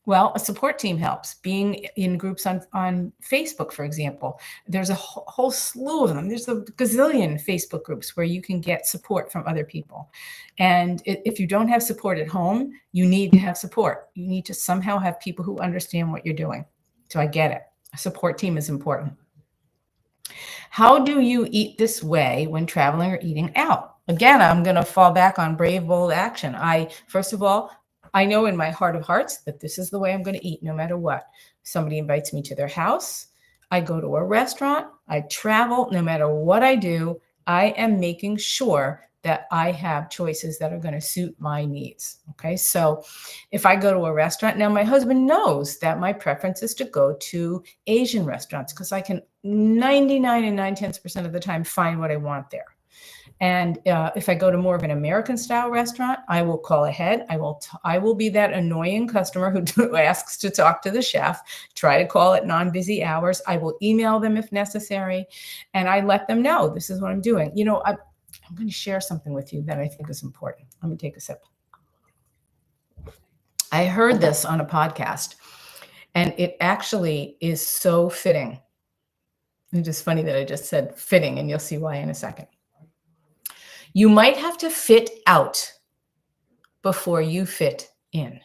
Well, a support team helps. Being in groups on Facebook, for example, there's a whole slew of them. There's a gazillion Facebook groups where you can get support from other people. And if you don't have support at home, you need to have support. You need to somehow have people who understand what you're doing. So I get it. A support team is important. How do you eat this way when traveling or eating out? Again, I'm going to fall back on brave, bold action. First of all, I know in my heart of hearts that this is the way I'm going to eat no matter what. Somebody invites me to their house. I go to a restaurant. I travel. No matter what I do, I am making sure that I have choices that are going to suit my needs. Okay. So if I go to a restaurant, now my husband knows that my preference is to go to Asian restaurants because I can 99 and 9/10% of the time find what I want there. And if I go to more of an American style restaurant, I will call ahead. I will be that annoying customer who asks to talk to the chef, try to call at non-busy hours. I will email them if necessary. And I let them know this is what I'm doing. I'm going to share something with you that I think is important. Let me take a sip. I heard this on a podcast, and it actually is so fitting. It's just funny that I just said fitting, and you'll see why in a second. You might have to fit out before you fit in.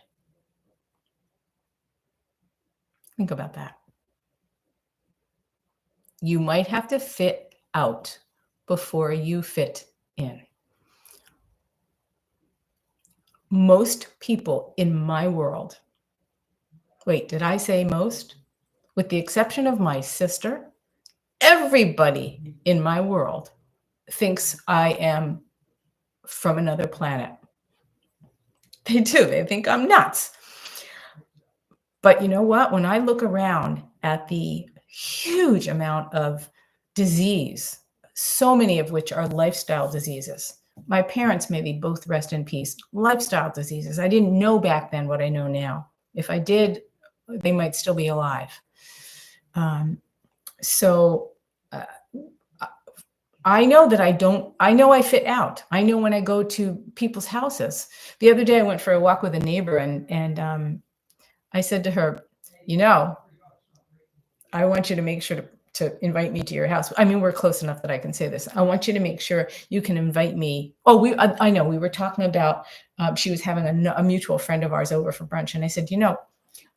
Think about that. You might have to fit out before you fit in. Most people in my world, wait, did I say most? With the exception of my sister, everybody in my world thinks I am from another planet. They do. They think I'm nuts. But you know what? When I look around at the huge amount of disease, so many of which are lifestyle diseases. My parents, maybe both rest in peace, lifestyle diseases. I didn't know back then what I know now. If I did, they might still be alive. So I know that I know I fit out. I know when I go to people's houses. The other day I went for a walk with a neighbor and I said to her, I want you to make sure to invite me to your house. I mean, we're close enough that I can say this. I want you to make sure you can invite me. Oh, I know we were talking about, she was having a mutual friend of ours over for brunch. And I said,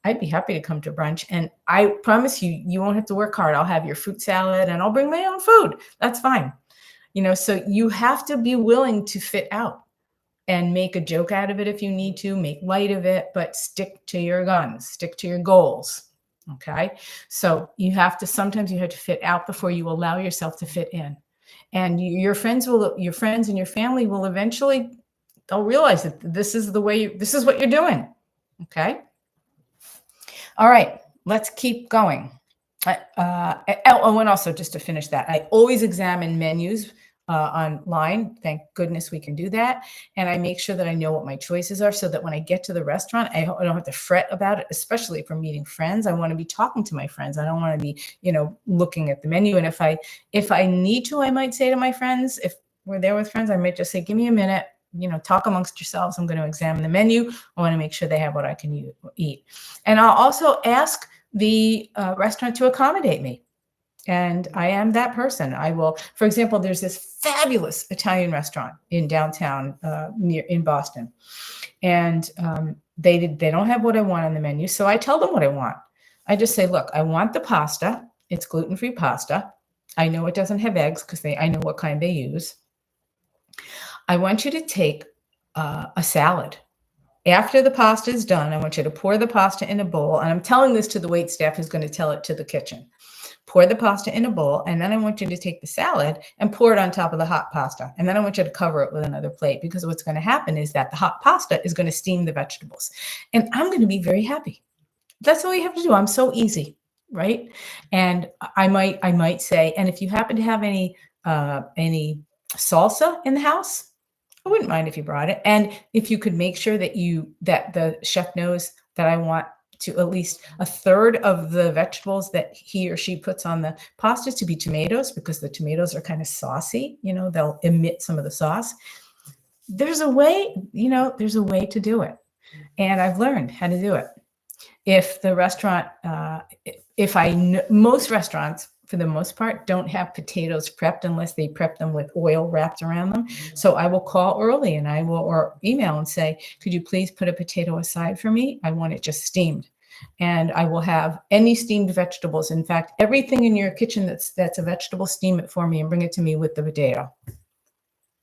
I'd be happy to come to brunch. And I promise you, you won't have to work hard. I'll have your fruit salad and I'll bring my own food. That's fine. So you have to be willing to fit out and make a joke out of it if you need to, make light of it, but stick to your guns, stick to your goals. Okay. So sometimes you have to fit out before you allow yourself to fit in. And your friends and your family will eventually, they'll realize that this is what you're doing. Okay. All right, let's keep going. And also just to finish that, I always examine menus online. Thank goodness we can do that. And I make sure that I know what my choices are so that when I get to the restaurant, I don't have to fret about it, especially if we're meeting friends. I want to be talking to my friends. I don't want to be, looking at the menu. And if I need to, I might say to my friends, if we're there with friends, I might just say, give me a minute, talk amongst yourselves. I'm going to examine the menu. I want to make sure they have what I can eat. And I'll also ask the restaurant to accommodate me. And I am that person. I will, for example, there's this fabulous Italian restaurant in downtown in Boston. And they don't have what I want on the menu. So I tell them what I want. I just say, look, I want the pasta. It's gluten-free pasta. I know it doesn't have eggs because I know what kind they use. I want you to take a salad. After the pasta is done, I want you to pour the pasta in a bowl. And I'm telling this to the wait staff who's going to tell it to the kitchen. Pour the pasta in a bowl, and then I want you to take the salad and pour it on top of the hot pasta. And then I want you to cover it with another plate, because what's going to happen is that the hot pasta is going to steam the vegetables. And I'm going to be very happy. That's all you have to do. I'm so easy, right? And I might say, and if you happen to have any salsa in the house, I wouldn't mind if you brought it. And if you could make sure that the chef knows that I want to at least a third of the vegetables that he or she puts on the pasta to be tomatoes, because the tomatoes are kind of saucy, they'll emit some of the sauce. There's a way to do it. And I've learned how to do it. If the restaurant, most restaurants, for the most part, don't have potatoes prepped unless they prep them with oil wrapped around them. So I will call early and or email and say, could you please put a potato aside for me? I want it just steamed. And I will have any steamed vegetables. In fact, everything in your kitchen that's a vegetable, steam it for me and bring it to me with the potato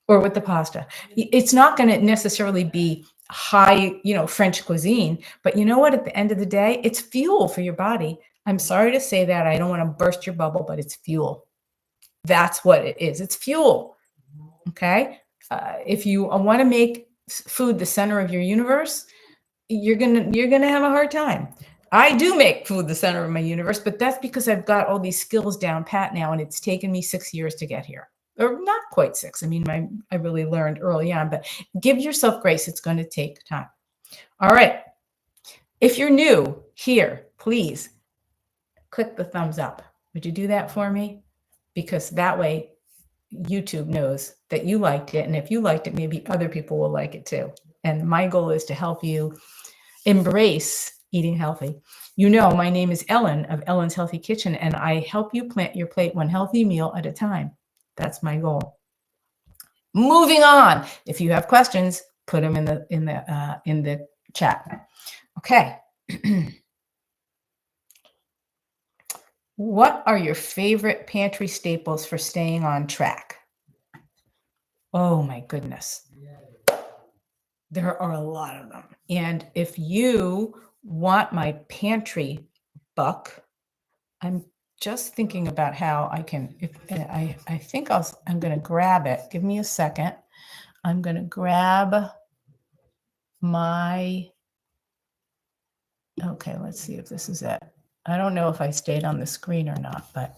or with the pasta. It's not going to necessarily be high, French cuisine, but you know what? At the end of the day, it's fuel for your body. I'm sorry to say that. I don't want to burst your bubble, but it's fuel. That's what it is. It's fuel. Okay. If you want to make food the center of your universe, you're gonna have a hard time. I do make food the center of my universe, but that's because I've got all these skills down pat now, and it's taken me 6 years to get here. Or not quite 6. I mean, I really learned early on, but give yourself grace. It's going to take time. All right. If you're new here, please click the thumbs up. Would you do that for me? Because that way YouTube knows that you liked it. And if you liked it, maybe other people will like it too. And my goal is to help you embrace eating healthy. My name is Ellen of Ellen's Healthy Kitchen, and I help you plant your plate one healthy meal at a time. That's my goal. Moving on. If you have questions, put them in the chat. Okay. What are your favorite pantry staples for staying on track? Oh my goodness. There are a lot of them. And if you want my pantry book, I'm just thinking about how I can, I think I'm going to grab it. Give me a second. I'm going to grab okay, let's see if this is it. I don't know if I stayed on the screen or not, but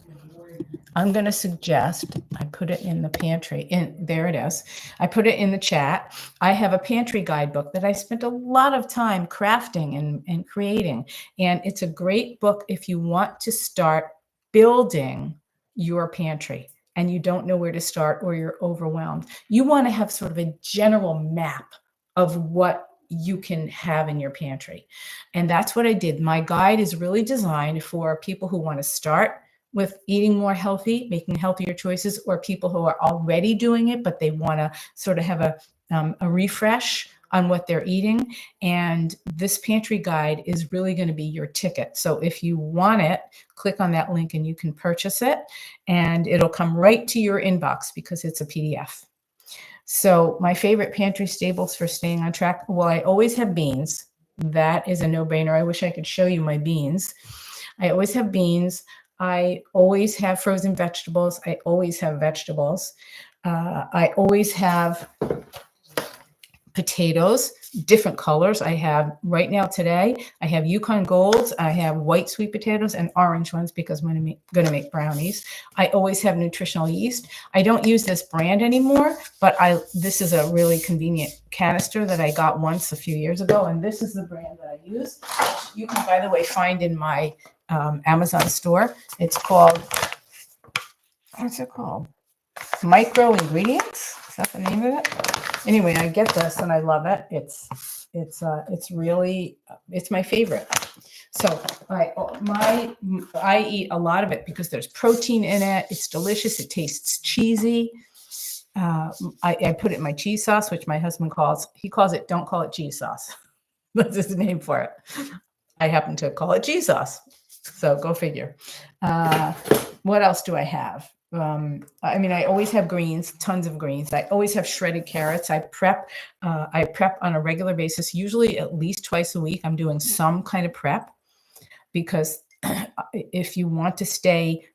I'm going to suggest I put it in the pantry. There it is. I put it in the chat. I have a pantry guidebook that I spent a lot of time crafting and creating. And it's a great book if you want to start building your pantry and you don't know where to start or you're overwhelmed. You want to have sort of a general map of what you can have in your pantry. And that's what I did. My guide is really designed for people who want to start with eating more healthy, making healthier choices, or people who are already doing it, but they want to sort of have a refresh on what they're eating. And this pantry guide is really going to be your ticket. So if you want it, click on that link and you can purchase it, and it'll come right to your inbox because it's a PDF. So my favorite pantry staples for staying on track. Well, I always have beans. That is a no-brainer. I wish I could show you my beans. I always have beans. I always have frozen vegetables. I always have vegetables. I always have potatoes, different colors. I have right now today, I have Yukon Golds, I have white sweet potatoes and orange ones because I'm going to make brownies. I always have nutritional yeast. I don't use this brand anymore, but this is a really convenient canister that I got once a few years ago, and this is the brand that I use. You can, by the way, find in my Amazon store. It's called, what's it called? Micro Ingredients. Is that the name of it? Anyway, I get this and I love it. It's really, it's my favorite. So I eat a lot of it because there's protein in it. It's delicious. It tastes cheesy. I put it in my cheese sauce, which my husband calls it, don't call it cheese sauce. That's his name for it. I happen to call it cheese sauce. So go figure. What else do I have? I always have greens, tons of greens. I always have shredded carrots. I prep on a regular basis, usually at least twice a week. I'm doing some kind of prep because if you want to stay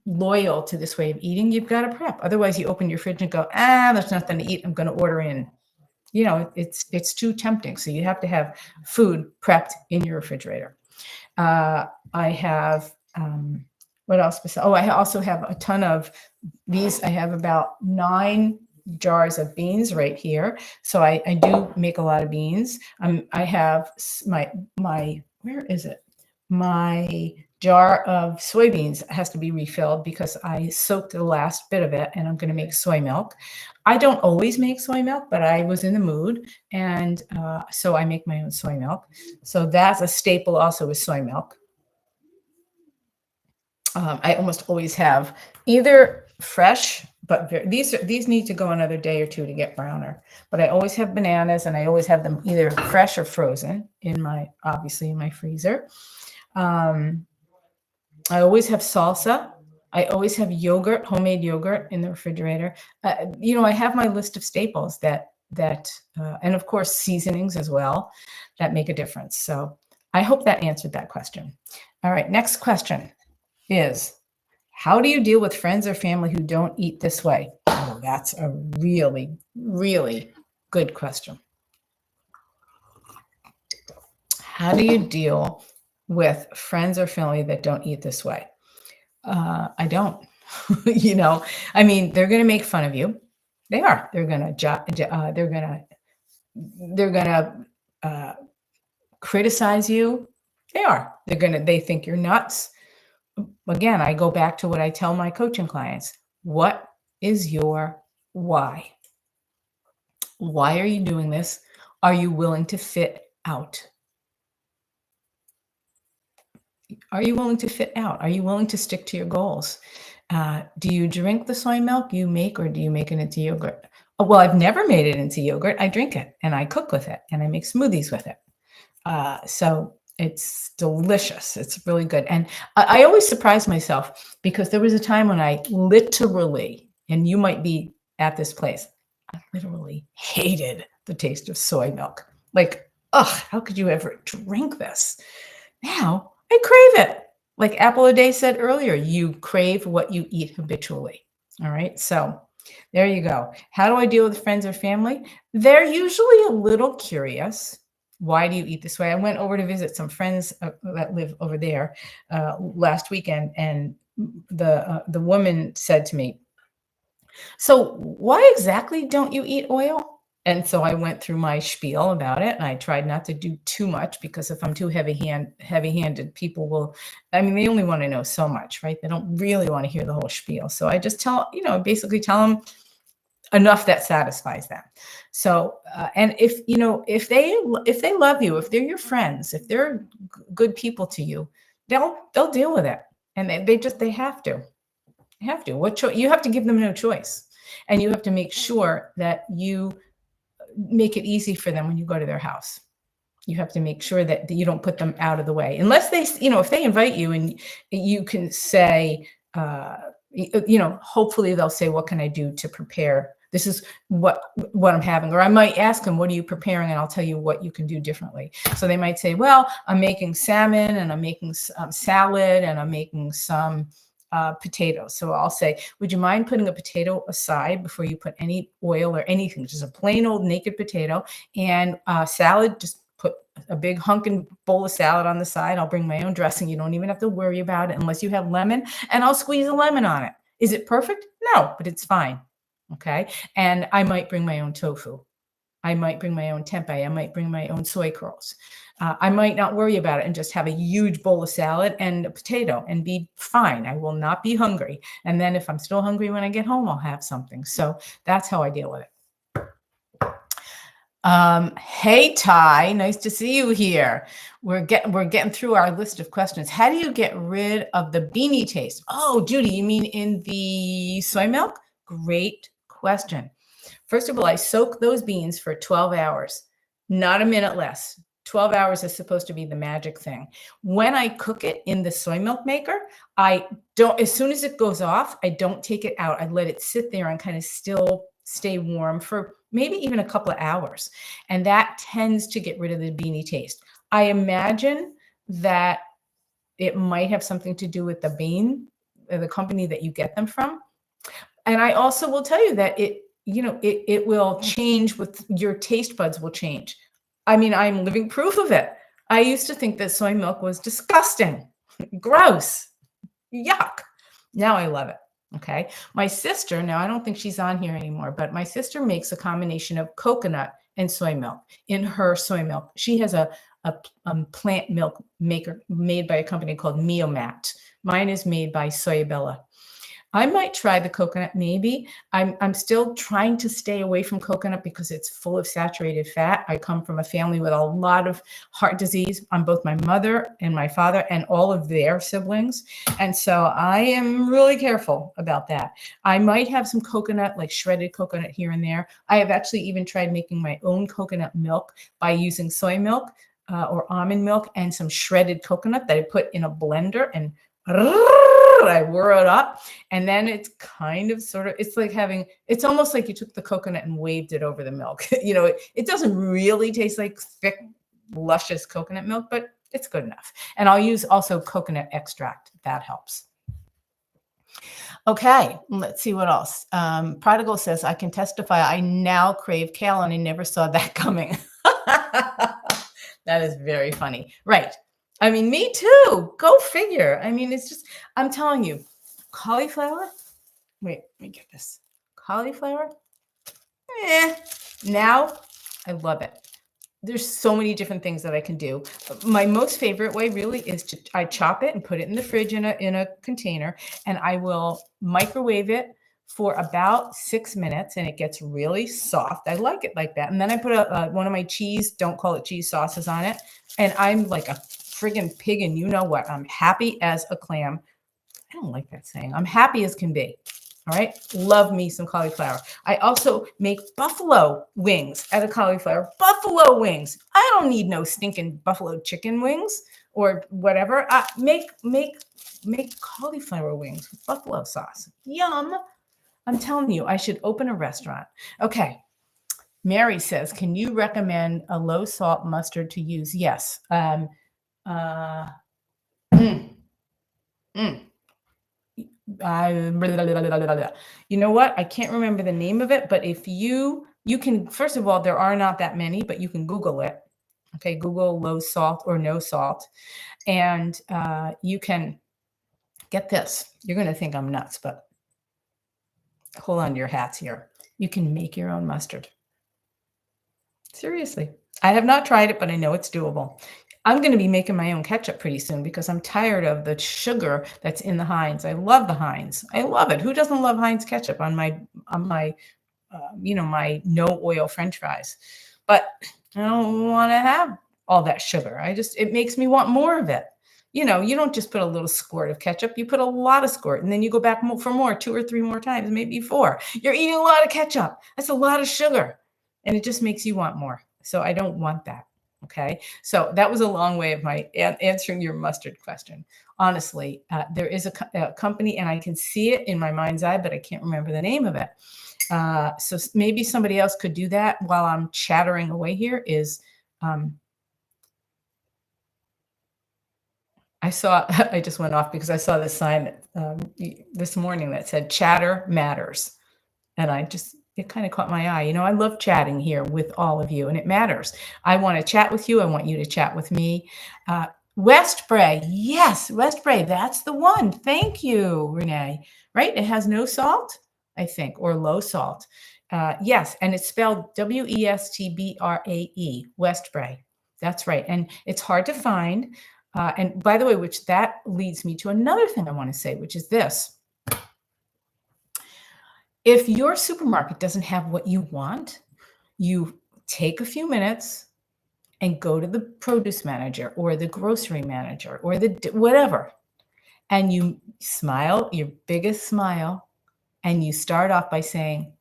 loyal to this way of eating, you've got to prep. Otherwise, you open your fridge and go, there's nothing to eat. I'm going to order in. It's too tempting. So you have to have food prepped in your refrigerator. I have, what else? I also have a ton of these. I have about 9 jars of beans right here. So I do make a lot of beans. I have where is it? My jar of soybeans has to be refilled because I soaked the last bit of it and I'm going to make soy milk. I don't always make soy milk, but I was in the mood. And so I make my own soy milk. So that's a staple also is soy milk. I almost always have either fresh, but these need to go another day or two to get browner. But I always have bananas, and I always have them either fresh or frozen obviously in my freezer. I always have salsa. I always have yogurt, homemade yogurt in the refrigerator. I have my list of staples that and of course seasonings as well that make a difference. So I hope that answered that question. All right, next question is, how do you deal with friends or family who don't eat this way? Oh, that's a really, really good question. How do you deal with friends or family that don't eat this way? I don't. They're going to make fun of you. They are. They're going to criticize you. They are. They think you're nuts. Again, I go back to what I tell my coaching clients. What is your why? Why are you doing this? Are you willing to fit out? Are you willing to fit out? Are you willing to stick to your goals? Do you drink the soy milk you make, or do you make it into yogurt? Well, I've never made it into yogurt. I drink it and I cook with it and I make smoothies with it. So it's delicious. It's really good. And I always surprise myself because there was a time when I literally, and you might be at this place, I literally hated the taste of soy milk. Like, how could you ever drink this? Now I crave it. Like Apple a Day said earlier, you crave what you eat habitually. All right. So there you go. How do I deal with friends or family? They're usually a little curious. Why do you eat this way? I went over to visit some friends that live over there last weekend, and the woman said to me, "So why exactly don't you eat oil?" And so I went through my spiel about it, and I tried not to do too much because if I'm too heavy-handed, people will. They only want to know so much, right? They don't really want to hear the whole spiel. So I just basically tell them enough that satisfies them. So, and if they love you, if they're your friends, if they're good people to you, they'll deal with it. And they have to. You have to. You have to give them no choice. And you have to make sure that you make it easy for them when you go to their house. You have to make sure that you don't put them out of the way. Unless they, if they invite you and you can say, hopefully they'll say, what can I do to prepare? This is what I'm having. Or I might ask them, what are you preparing? And I'll tell you what you can do differently. So they might say, well, I'm making salmon and I'm making salad and I'm making some potatoes. So I'll say, would you mind putting a potato aside before you put any oil or anything? Just a plain old naked potato and salad. Just put a big hunkin' bowl of salad on the side. I'll bring my own dressing. You don't even have to worry about it unless you have lemon, and I'll squeeze a lemon on it. Is it perfect? No, but it's fine. Okay. And I might bring my own tofu. I might bring my own tempeh. I might bring my own soy curls. I might not worry about it and just have a huge bowl of salad and a potato and be fine. I will not be hungry. And then if I'm still hungry when I get home, I'll have something. So that's how I deal with it. Hey, Ty, nice to see you here. We're getting through our list of questions. How do you get rid of the beanie taste? Oh, Judy, you mean in the soy milk? Great question. First of all, I soak those beans for 12 hours, not a minute less. 12 hours is supposed to be the magic thing. When I cook it in the soy milk maker, I don't, as soon as it goes off, I don't take it out. I let it sit there and kind of still stay warm for maybe even a couple of hours. And that tends to get rid of the beanie taste. I imagine that it might have something to do with the bean, the company that you get them from. And I also will tell you that it will change with your taste buds will change. I mean, I'm living proof of it. I used to think that soy milk was disgusting, gross, yuck. Now I love it. Okay. My sister, now I don't think she's on here anymore, but my sister makes a combination of coconut and soy milk in her soy milk. She has a plant milk maker made by a company called Meomat. Mine is made by Soyabella. I might try the coconut, maybe. I'm still trying to stay away from coconut because it's full of saturated fat. I come from a family with a lot of heart disease on both my mother and my father and all of their siblings. And so I am really careful about that. I might have some coconut, like shredded coconut here and there. I have actually even tried making my own coconut milk by using soy milk or almond milk and some shredded coconut that I put in a blender and I whir it up, and then it's kind of sort of, it's almost like you took the coconut and waved it over the milk. It doesn't really taste like thick, luscious coconut milk, but it's good enough. And I'll use also coconut extract. That helps. Okay, let's see what else. Prodigal says, I can testify I now crave kale and I never saw that coming. That is very funny. Right. I mean, me too. Go figure. I mean, it's just, I'm telling you, cauliflower. Wait, let me get this. Cauliflower. Now I love it. There's so many different things that I can do. My most favorite way really is I chop it and put it in the fridge in a container, and I will microwave it for about 6 minutes, and it gets really soft. I like it like that. And then I put one of my cheese, don't call it cheese sauces on it, and I'm like a friggin' pig, and you know what? I'm happy as a clam. I don't like that saying. I'm happy as can be. All right. Love me some cauliflower. I also make buffalo wings out of cauliflower. Buffalo wings. I don't need no stinking buffalo chicken wings or whatever. Make cauliflower wings with buffalo sauce. Yum. I'm telling you, I should open a restaurant. Okay. Mary says, can you recommend a low salt mustard to use? Yes. You know what? I can't remember the name of it, but if you can, first of all, there are not that many, but you can Google it. Okay. Google low salt or no salt. And you can get this. You're going to think I'm nuts, but hold on to your hats here. You can make your own mustard. Seriously. I have not tried it, but I know it's doable. I'm going to be making my own ketchup pretty soon because I'm tired of the sugar that's in the Heinz. I love the Heinz. I love it. Who doesn't love Heinz ketchup on my my no oil French fries? But I don't want to have all that sugar. It makes me want more of it. you know, you don't just put a little squirt of ketchup, you put a lot of squirt, and then you go back for more, 2 or 3 more times, maybe 4. You're eating a lot of ketchup. That's a lot of sugar, and it just makes you want more. So I don't want that. Okay. So that was a long way of my answering your mustard question. Honestly, there is a company, and I can see it in my mind's eye, but I can't remember the name of it. So maybe somebody else could do that while I'm chattering away here. I just went off because I saw this sign this morning that said chatter matters. And it kind of caught my eye. You know, I love chatting here with all of you, and it matters. I want to chat with you. I want you to chat with me. West Bray. Yes, West Bray. That's the one. Thank you, Renee. Right? It has no salt, I think, or low salt. Yes. And it's spelled Westbrae, West Bray. That's right. And it's hard to find. And by the way, which that leads me to another thing I want to say, which is this. If your supermarket doesn't have what you want, you take a few minutes and go to the produce manager or the grocery manager or the whatever, and you smile, your biggest smile, and you start off by saying,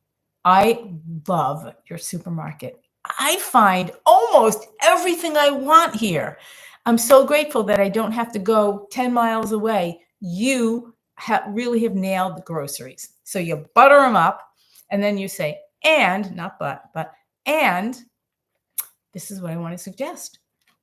I love your supermarket. I find almost everything I want here. I'm so grateful that I don't have to go 10 miles away. You really have nailed the groceries. So you butter them up, and then you say, and, not but, and this is what I want to suggest.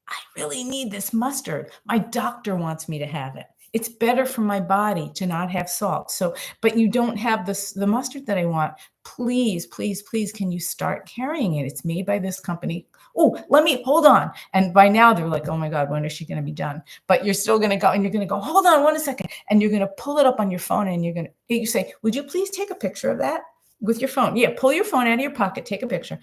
I really need this mustard. My doctor wants me to have it. It's better for my body to not have salt. So, but you don't have the mustard that I want. Please, please, please, can you start carrying it? It's made by this company. Oh, hold on. And by now they're like, oh my God, when is she going to be done? But you're still going to go, and you're going to go, hold on 1 second. And you're going to pull it up on your phone, and you say, would you please take a picture of that with your phone? Yeah, pull your phone out of your pocket, take a picture.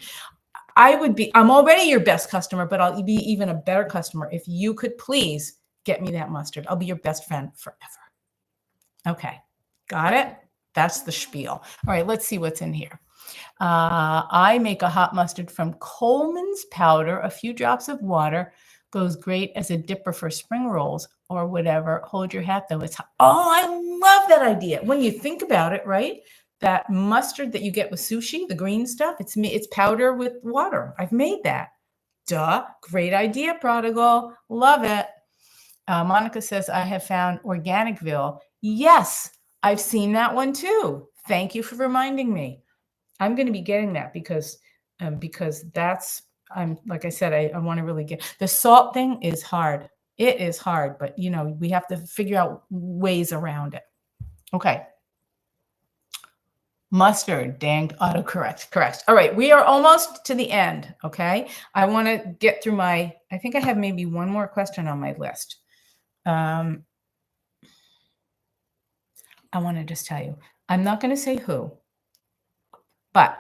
I'm already your best customer, but I'll be even a better customer if you could please get me that mustard. I'll be your best friend forever. Okay, got it? That's the spiel. All right, let's see what's in here. I make a hot mustard from Coleman's powder. A few drops of water goes great as a dipper for spring rolls or whatever. Hold your hat, though. It's hot. Oh, I love that idea. When you think about it, right? That mustard that you get with sushi, the green stuff, it's powder with water. I've made that. Duh. Great idea, Prodigal. Love it. Monica says, I have found Organicville. Yes, I've seen that one too. Thank you for reminding me. I'm going to be getting that because that's, like I said, I want to really get the salt thing is hard. It is hard, but you know, we have to figure out ways around it. Okay. Mustard, dang, autocorrect, correct. All right, we are almost to the end, okay? I want to get through I think I have maybe one more question on my list. I want to just tell you, I'm not going to say who, but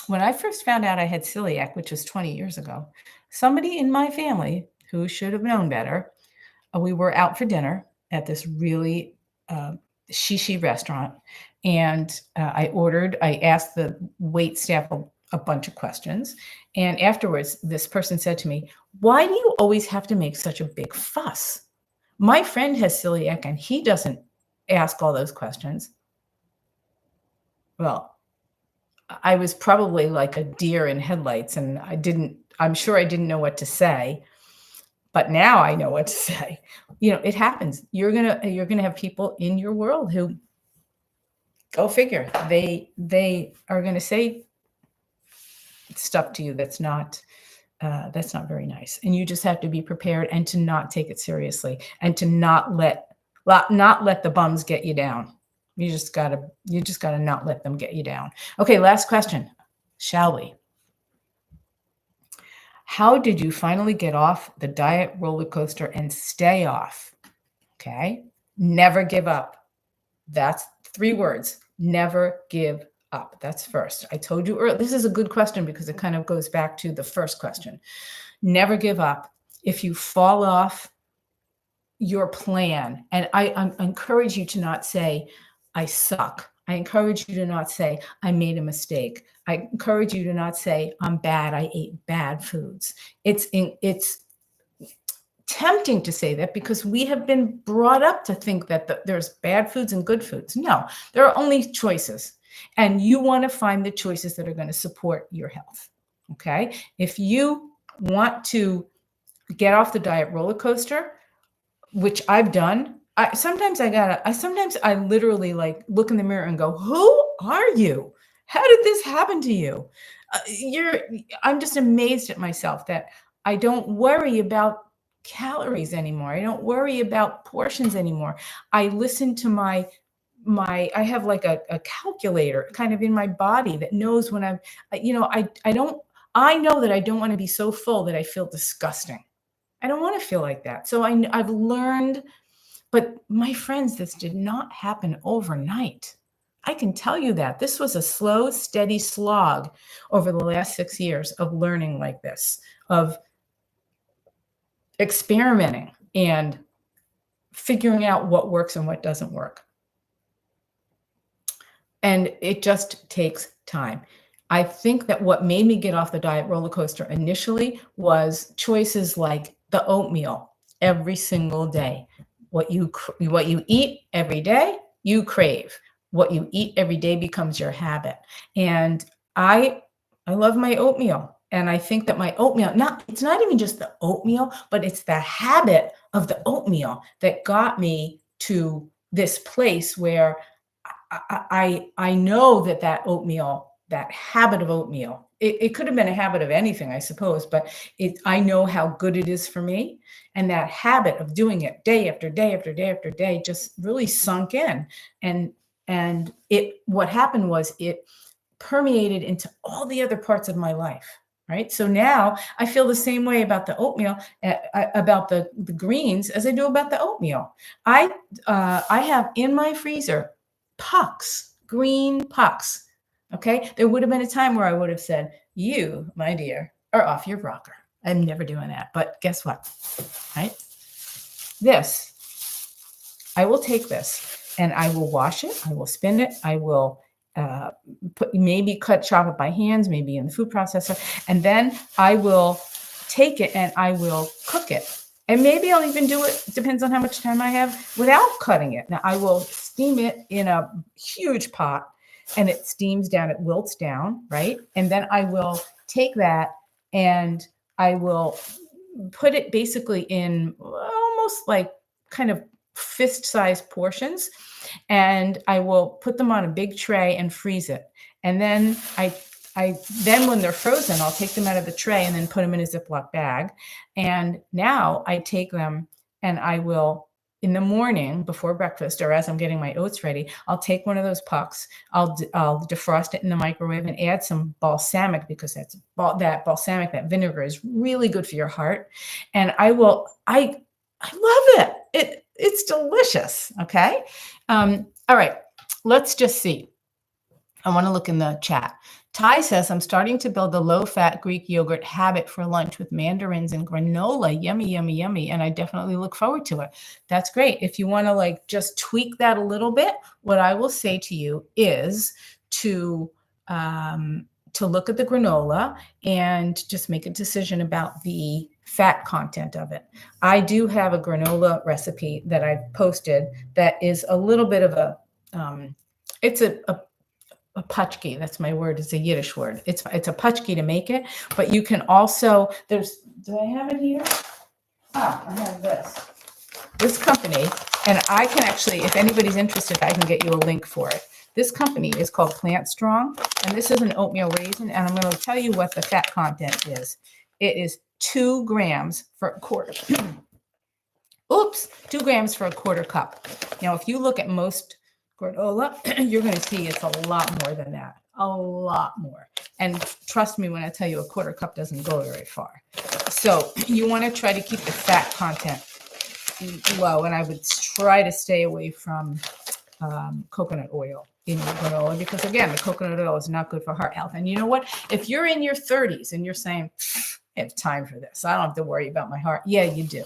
when I first found out I had celiac, which was 20 years ago, somebody in my family who should have known better, we were out for dinner at this really shishi restaurant. And I asked the wait staff a bunch of questions. And afterwards, this person said to me, why do you always have to make such a big fuss? My friend has celiac and he doesn't ask all those questions. Well, I was probably like a deer in headlights, and I'm sure I didn't know what to say. But now I know what to say. You know, it happens. You're gonna have people in your world who, go figure, they are gonna say stuff to you that's not very nice. And you just have to be prepared and to not take it seriously and to not let the bums get you down. You just gotta not let them get you down. Okay, last question, shall we? How did you finally get off the diet roller coaster and stay off? Okay. Never give up. That's 3 words. Never give up. That's first. I told you earlier, this is a good question because it kind of goes back to the first question. Never give up. If you fall off your plan, and I encourage you to not say, I suck. I encourage you to not say, I made a mistake. I encourage you to not say, I'm bad. I ate bad foods. tempting to say that because we have been brought up to think that there's bad foods and good foods. No, there are only choices. And you want to find the choices that are going to support your health. Okay. If you want to get off the diet roller coaster, which I've done, sometimes I literally like look in the mirror and go, who are you? How did this happen to you? I'm just amazed at myself that I don't worry about calories anymore. I don't worry about portions anymore. I listen to I have like a calculator kind of in my body that knows when I know that I don't want to be so full that I feel disgusting. I don't want to feel like that. So I've learned, but my friends, this did not happen overnight. I can tell you that this was a slow, steady slog over the last 6 years of learning like this, of experimenting and figuring out what works and what doesn't work. And it just takes time. I think that what made me get off the diet roller coaster initially was choices like the oatmeal every single day. What you eat every day, you crave. What you eat every day becomes your habit. And I love my oatmeal. And I think that my oatmeal, it's not even just the oatmeal, but it's the habit of the oatmeal that got me to this place where I know that oatmeal, that habit of oatmeal, it could have been a habit of anything, I suppose, but I know how good it is for me. And that habit of doing it day after day after day after day just really sunk in. And what happened was it permeated into all the other parts of my life. Right. So now I feel the same way about the oatmeal, about the greens as I do about the oatmeal. I have in my freezer pucks, green pucks. Okay. There would have been a time where I would have said, you, my dear, are off your rocker. I'm never doing that. But guess what? Right. I will take this and I will wash it. I will spin it. I will chop it by hands, maybe in the food processor. And then I will take it and I will cook it. And maybe I'll even do it, depends on how much time I have, without cutting it. Now, I will steam it in a huge pot and it steams down, it wilts down, right? And then I will take that and I will put it basically in almost like kind of fist-sized portions. And I will put them on a big tray and freeze it. And then then when they're frozen, I'll take them out of the tray and then put them in a Ziploc bag. And now I take them and I will, in the morning before breakfast or as I'm getting my oats ready, I'll take one of those pucks. I'll defrost it in the microwave and add some balsamic, because that balsamic, that vinegar is really good for your heart. And I love it. It's delicious. Okay. All right. Let's just see. I want to look in the chat. Ty says, I'm starting to build a low-fat Greek yogurt habit for lunch with mandarins and granola. Yummy, yummy, yummy. And I definitely look forward to it. That's great. If you want to just tweak that a little bit, what I will say to you is to look at the granola and just make a decision about the fat content of it. I do have a granola recipe that I've posted that is a little bit of it's a pachki. That's my word. It's a Yiddish word. It's a pachki to make it, but you can also, do I have it here? I have this company, and I can actually, if anybody's interested, I can get you a link for it. This company is called Plant Strong, and this is an oatmeal raisin, and I'm going to tell you what the fat content is. It is 2 grams for a quarter. 2 grams for a quarter cup. Now, if you look at most granola, you're going to see it's a lot more than that. A lot more. And trust me when I tell you a quarter cup doesn't go very far. So you want to try to keep the fat content low, and I would try to stay away from coconut oil in your granola, because again, the coconut oil is not good for heart health. And you know what? If you're in your 30s and you're saying, I have time for this, I don't have to worry about my heart. Yeah, you do.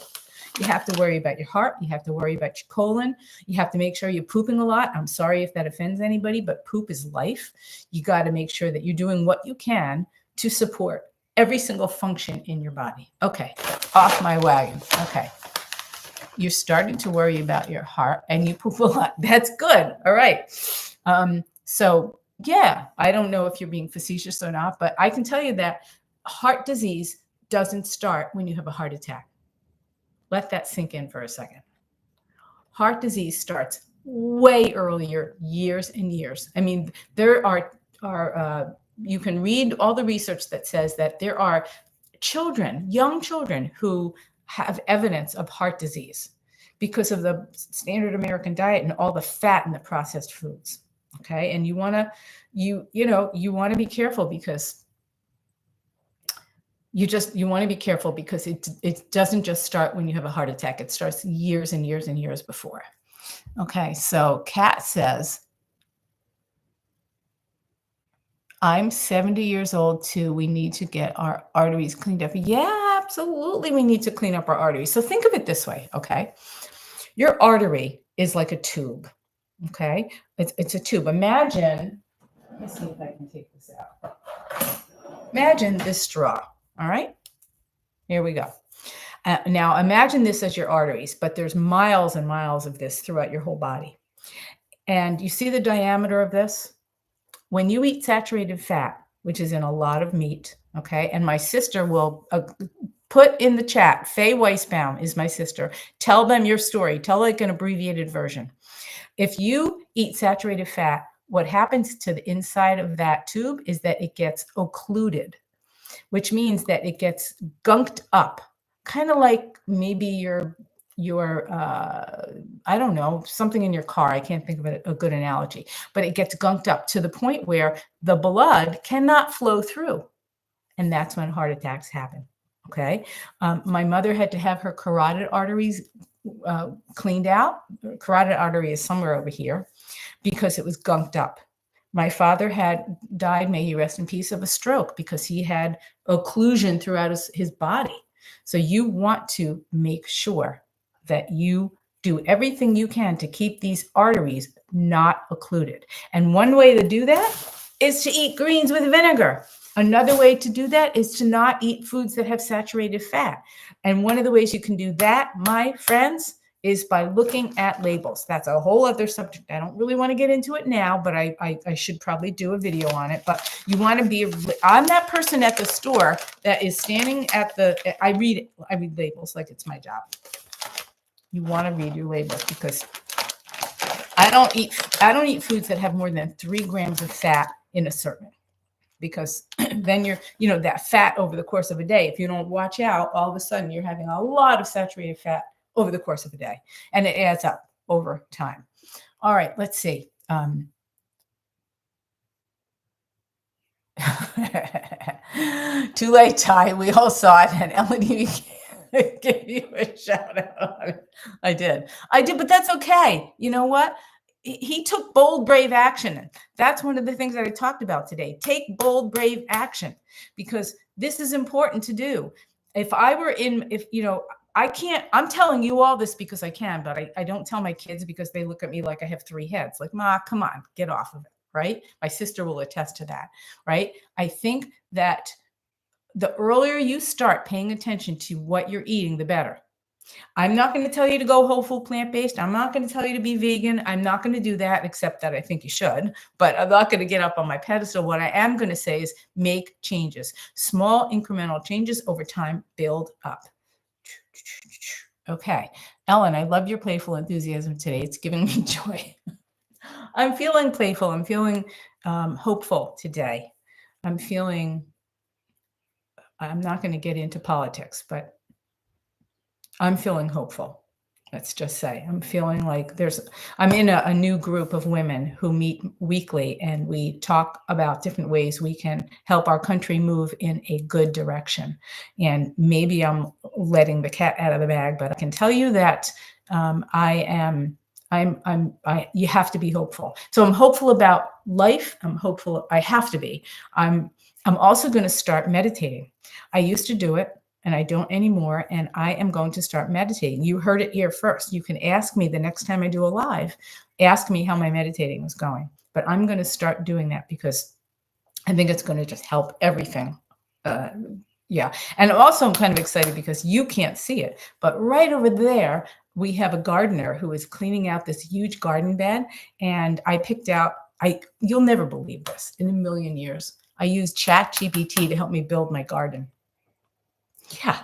You have to worry about your heart. You have to worry about your colon. You have to make sure you're pooping a lot. I'm sorry if that offends anybody, but poop is life. You got to make sure that you're doing what you can to support every single function in your body. Okay, off my wagon. Okay. You're starting to worry about your heart and you poop a lot. That's good. All right. So yeah, I don't know if you're being facetious or not, but I can tell you that heart disease doesn't start when you have a heart attack. Let that sink in for a second. Heart disease starts way earlier, years and years. I mean, there are you can read all the research that says that there are children, young children, who have evidence of heart disease because of the standard American diet and all the fat in the processed foods. Okay, and you want to be careful because you want to be careful because it doesn't just start when you have a heart attack. It starts years and years and years before. Okay, so Kat says, I'm 70 years old too. We need to get our arteries cleaned up. Yeah, absolutely. We need to clean up our arteries. So think of it this way, okay? Your artery is like a tube, okay? It's a tube. Imagine, let me see if I can take this out. Imagine this straw, all right? Here we go. Now imagine this as your arteries, but there's miles and miles of this throughout your whole body. And you see the diameter of this? When you eat saturated fat, which is in a lot of meat, okay, and my sister will put in the chat, Faye Weisbaum is my sister. Tell them your story. Tell like an abbreviated version. If you eat saturated fat, what happens to the inside of that tube is that it gets occluded, which means that it gets gunked up, kind of like maybe your I don't know, something in your car. I can't think of a good analogy, but it gets gunked up to the point where the blood cannot flow through. And that's when heart attacks happen. Okay. My mother had to have her carotid arteries cleaned out. Carotid artery is somewhere over here because it was gunked up. My father had died, may he rest in peace, of a stroke because he had occlusion throughout his body. So you want to make sure that you do everything you can to keep these arteries not occluded. And one way to do that is to eat greens with vinegar. Another way to do that is to not eat foods that have saturated fat. And one of the ways you can do that, my friends, is by looking at labels. That's a whole other subject. I don't really want to get into it now, but I should probably do a video on it. But you want to be, I'm that person at the store that is standing at I read labels like it's my job. You want to read your labels because I don't eat foods that have more than 3 grams of fat in a serving, because then you're, that fat over the course of a day, if you don't watch out, all of a sudden you're having a lot of saturated fat over the course of a day, and it adds up over time. All right, let's see. Too late, Ty. We all saw it, and Elodie gave you a shout out. I did, but that's okay. You know what? He took bold, brave action. That's one of the things that I talked about today. Take bold, brave action, because this is important to do. I'm telling you all this because I can, but I don't tell my kids because they look at me like I have 3 heads. Like, Ma, come on, get off of it, right? My sister will attest to that, right? I think that the earlier you start paying attention to what you're eating, the better. I'm not going to tell you to go whole food plant-based. I'm not going to tell you to be vegan. I'm not going to do that, except that I think you should, but I'm not going to get up on my pedestal. What I am going to say is make changes. Small incremental changes over time build up. Okay. Ellen, I love your playful enthusiasm today. It's giving me joy. I'm feeling playful. I'm feeling hopeful today. I'm not going to get into politics, but I'm feeling hopeful. Let's just say I'm feeling like I'm in a new group of women who meet weekly, and we talk about different ways we can help our country move in a good direction. And maybe I'm letting the cat out of the bag, but I can tell you that you have to be hopeful. So I'm hopeful about life. I'm hopeful. I have to be. I'm also going to start meditating. I used to do it, and I don't anymore. And I am going to start meditating. You heard it here first. You can ask me the next time I do a live, ask me how my meditating was going. But I'm going to start doing that because I think it's going to just help everything Yeah. And also I'm kind of excited because you can't see it, but right over there, we have a gardener who is cleaning out this huge garden bed. And I picked out, you'll never believe this in a million years. I used ChatGPT to help me build my garden. Yeah.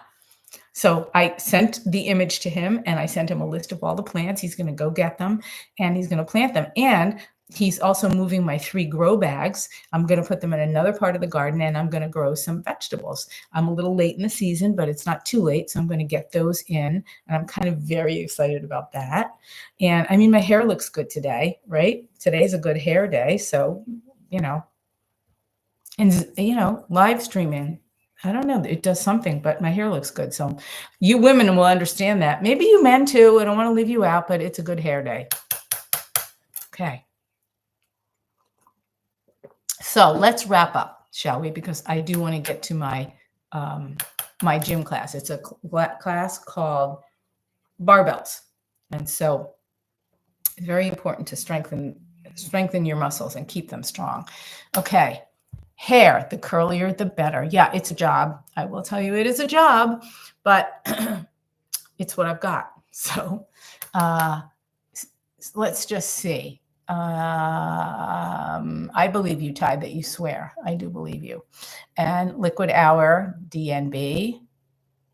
So I sent the image to him and I sent him a list of all the plants. He's going to go get them and he's going to plant them. And he's also moving my 3 grow bags. I'm going to put them in another part of the garden and I'm going to grow some vegetables. I'm a little late in the season, but it's not too late. So I'm going to get those in and I'm kind of very excited about that. And I mean, my hair looks good today, right? Today's a good hair day. So, and live streaming, I don't know, it does something, but my hair looks good. So you women will understand that. Maybe you men too. I don't want to leave you out, but it's a good hair day. Okay. So let's wrap up, shall we? Because I do want to get to my my gym class. It's a class called barbells. And so it's very important to strengthen your muscles and keep them strong. Okay. Hair, the curlier, the better. Yeah, it's a job. I will tell you it is a job, but it's what I've got. So let's just see. I believe you, Ty, that you swear. I do believe you. And Liquid Hour, DNB.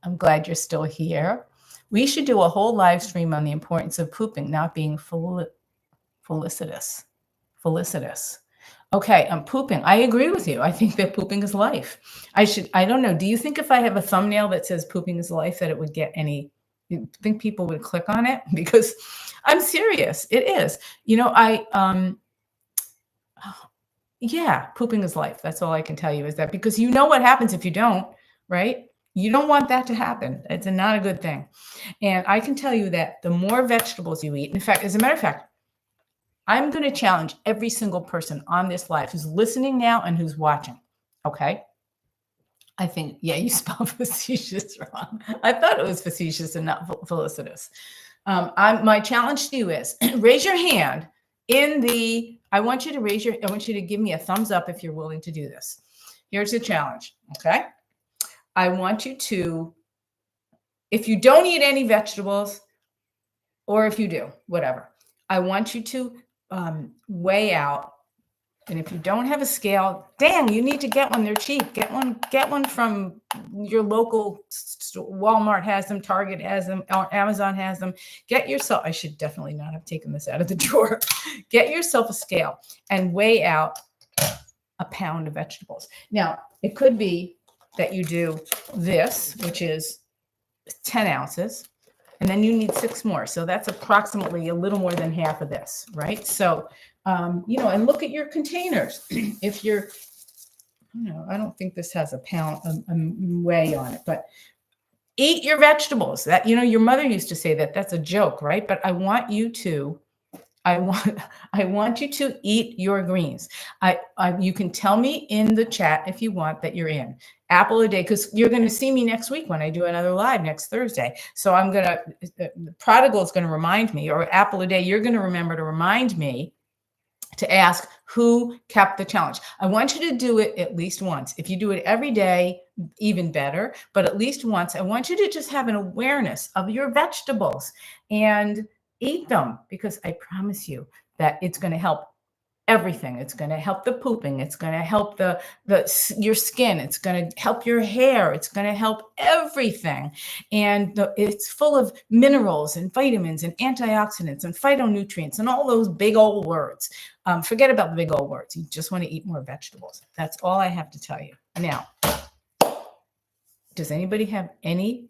I'm glad you're still here. We should do a whole live stream on the importance of pooping not being felicitous. Okay, I'm pooping. I agree with you. I think that pooping is life. I don't know. Do you think if I have a thumbnail that says pooping is life, that it would get any, you think people would click on it? Because I'm serious. It is. Yeah, pooping is life. That's all I can tell you is that, because you know what happens if you don't, right? You don't want that to happen. It's not a good thing. And I can tell you that the more vegetables you eat, in fact, as a matter of fact, I'm going to challenge every single person on this live who's listening now and who's watching. Okay. I think, yeah, you spelled facetious wrong. I thought it was facetious and not felicitous. My challenge to you is raise your hand I want you to give me a thumbs up if you're willing to do this. Here's the challenge. Okay. I want you to, if you don't eat any vegetables, or if you do, whatever, I want you to weigh out. And if you don't have a scale, dang, you need to get one. They're cheap. Get one from your local store. Walmart has them, Target has them, Amazon has them. Get yourself, I should definitely not have taken this out of the drawer. Get yourself a scale and weigh out a pound of vegetables. Now, it could be that you do this, which is 10 ounces. And then you need 6 more. So that's approximately a little more than half of this, right? So, and look at your containers. If you're, I don't think this has a pound, a weigh on it, but eat your vegetables. That, your mother used to say that. That's a joke, right? But I want you to eat your greens. You can tell me in the chat if you want that you're in. Apple a day, because you're going to see me next week when I do another live next Thursday. So the prodigal is going to remind me, or apple a day, you're going to remember to remind me to ask who kept the challenge. I want you to do it at least once. If you do it every day, even better, but at least once. I want you to just have an awareness of your vegetables and eat them, because I promise you that it's going to help everything. It's going to help the pooping. It's going to help your skin. It's going to help your hair. It's going to help everything. And it's full of minerals and vitamins and antioxidants and phytonutrients and all those big old words. Forget about the big old words. You just want to eat more vegetables. That's all I have to tell you. Now, does anybody have any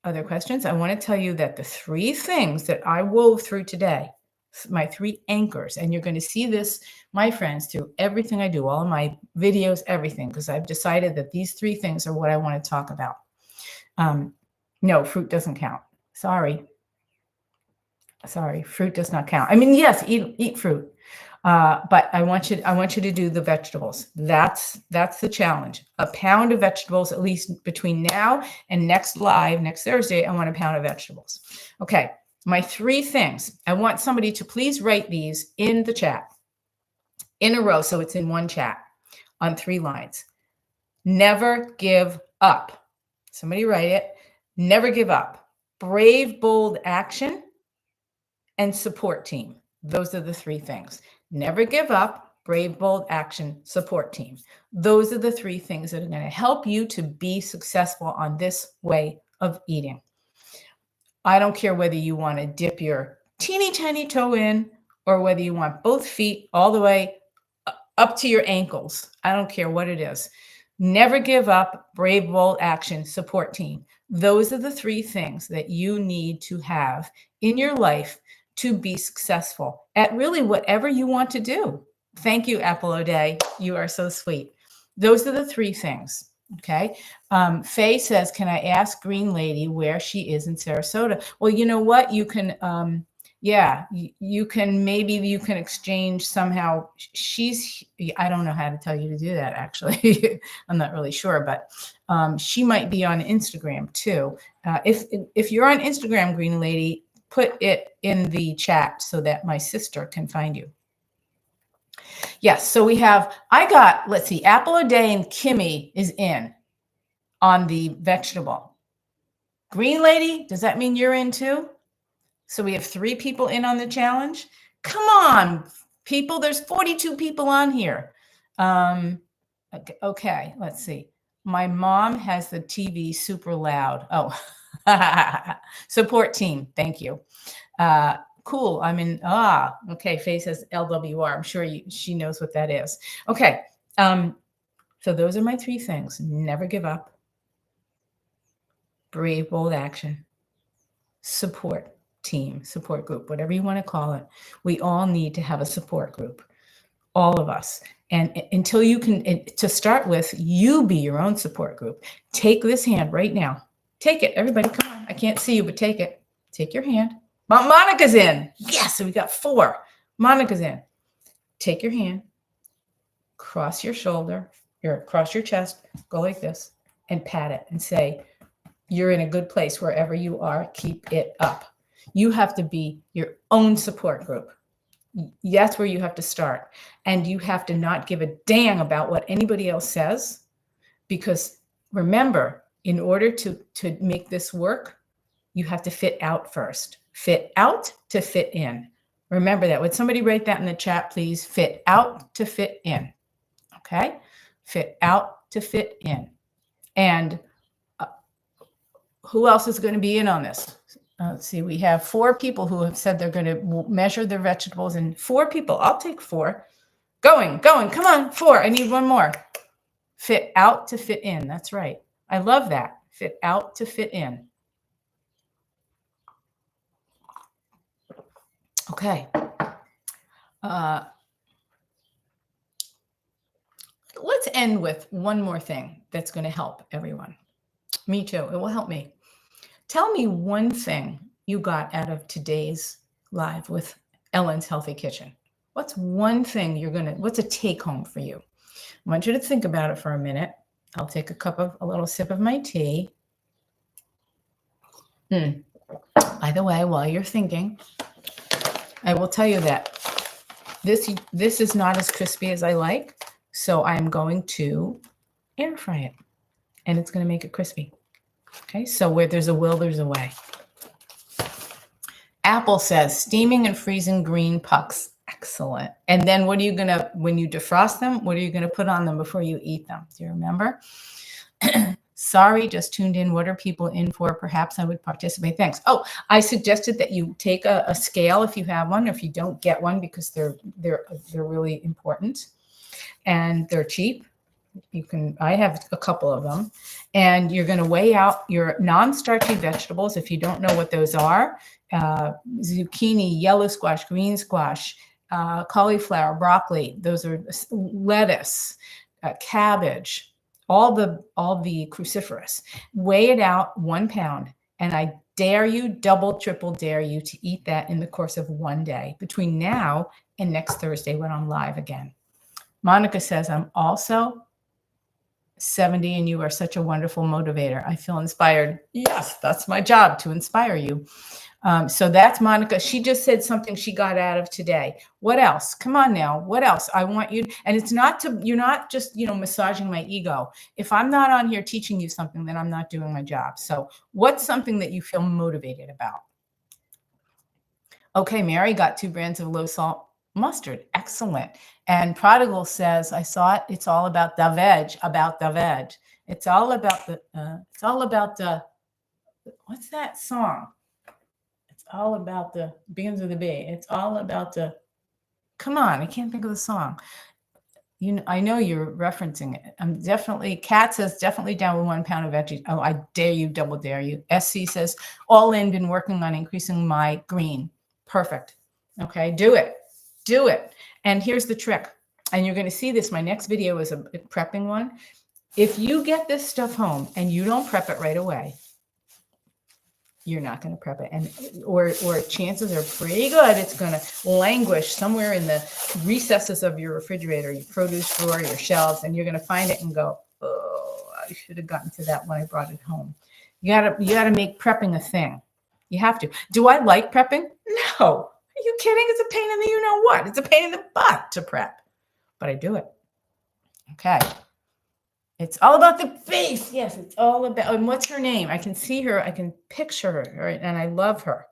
other questions? I want to tell you that the 3 things that I wove through today, my 3 anchors, and you're going to see this, my friends, through everything I do, all of my videos, everything, because I've decided that these 3 things are what I want to talk about. No, fruit doesn't count. Sorry, fruit does not count. I mean, yes, eat fruit, but I want you to do the vegetables. That's the challenge. A pound of vegetables, at least between now and next Thursday. I want a pound of vegetables. Okay. My 3 things. I want somebody to please write these in the chat in a row. So it's in one chat on 3 lines. Never give up. Somebody write it. Never give up. Brave, bold action and support team. Those are the three things. Never give up, brave, bold action, support team. Those are the three things that are going to help you to be successful on this way of eating. I don't care whether you want to dip your teeny tiny toe in or whether you want both feet all the way up to your ankles. I don't care what it is. Never give up, brave, bold action, support team. Those are the three things that you need to have in your life to be successful at really whatever you want to do. Thank you, Apple O'Day. You are so sweet. Those are the three things. Okay. Faye says, can I ask Green Lady where she is in Sarasota? Well, you know what? You can, you can exchange somehow. I don't know how to tell you to do that, actually. I'm not really sure, but she might be on Instagram too. If you're on Instagram, Green Lady, put it in the chat so that my sister can find you. Yes, so let's see, Apple O'Day and Kimmy is in on the vegetable. Green Lady, does that mean you're in too? So we have 3 people in on the challenge. Come on, people. There's 42 people on here. Okay, let's see. My mom has the TV super loud. Oh, support team. Thank you. Cool. I'm in. Okay. Faye says LWR. I'm sure she knows what that is. Okay. So those are my 3 things. Never give up. Brave, bold action. Support team, support group, whatever you want to call it. We all need to have a support group. All of us. And until you can, to start with, you be your own support group. Take this hand right now. Take it. Everybody, come on. I can't see you, but take it. Take your hand. Monica's in. Yes, so we got 4. Monica's in. Take your hand, cross your shoulder, cross your chest, go like this, and pat it and say, you're in a good place wherever you are. Keep it up. You have to be your own support group. That's where you have to start. And you have to not give a dang about what anybody else says. Because remember, in order to make this work, you have to fit out first. Fit out to fit in. Remember that. Would somebody write that in the chat, please? Fit out to fit in. Okay? Fit out to fit in. And who else is going to be in on this? Let's see. We have 4 people who have said they're going to measure their vegetables, and 4 people. I'll take 4. Going. Come on. 4. I need 1 more. Fit out to fit in. That's right. I love that. Fit out to fit in. Okay. Let's end with one more thing that's going to help everyone. Me too. It will help me. Tell me one thing you got out of today's live with Ellen's Healthy Kitchen. What's one thing what's a take home for you? I want you to think about it for a minute. I'll take a little sip of my tea. By the way, while you're thinking, I will tell you that this is not as crispy as I like, so I'm going to air fry it, and it's going to make it crispy. Okay, so where there's a will, there's a way. Apple says steaming and freezing green pucks. Excellent. And then when you defrost them, what are you going to put on them before you eat them? Do you remember? Sorry, just tuned in. What are people in for? Perhaps I would participate. Thanks. Oh, I suggested that you take a scale if you have one, or if you don't get one, because they're really important and they're cheap. I have a couple of them, and you're going to weigh out your non-starchy vegetables. If you don't know what those are, zucchini, yellow squash, green squash, cauliflower, broccoli, those are lettuce, cabbage, all the cruciferous. Weigh it out 1 pound, and I dare you, double, triple dare you to eat that in the course of 1 day between now and next Thursday when I'm live again. Monica says, I'm also 70 and you are such a wonderful motivator. I feel inspired. Yes, that's my job, to inspire you. So that's Monica. She just said something she got out of today. What else? Come on now. What else? I want you, and it's not to, you're not just, massaging my ego. If I'm not on here teaching you something, then I'm not doing my job. So what's something that you feel motivated about? Okay, Mary got 2 brands of low salt mustard. Excellent. And Prodigal says, I saw it. It's all about the veg, It's all about the, what's that song? It's all about the, begins with a B. It's all about the, come on, I can't think of the song. I know you're referencing it. I'm definitely, Kat says, definitely down with 1 pound of veggies. Oh, I dare you, double dare you. SC says, all in, been working on increasing my green. Perfect. Okay, do it. Do it. And here's the trick. And you're going to see this. My next video is a prepping one. If you get this stuff home and you don't prep it right away, you're not going to prep it, and or chances are pretty good it's going to languish somewhere in the recesses of your refrigerator, your produce drawer, your shelves, and you're going to find it and go, oh, I should have gotten to that when I brought it home. You gotta make prepping a thing. You have to. Do I like prepping? No. Are you kidding? It's a pain in the you-know-what. It's a pain in the butt to prep, but I do it. Okay. It's all about the base. Yes, it's all about, and what's her name? I can see her. I can picture her, right? And I love her.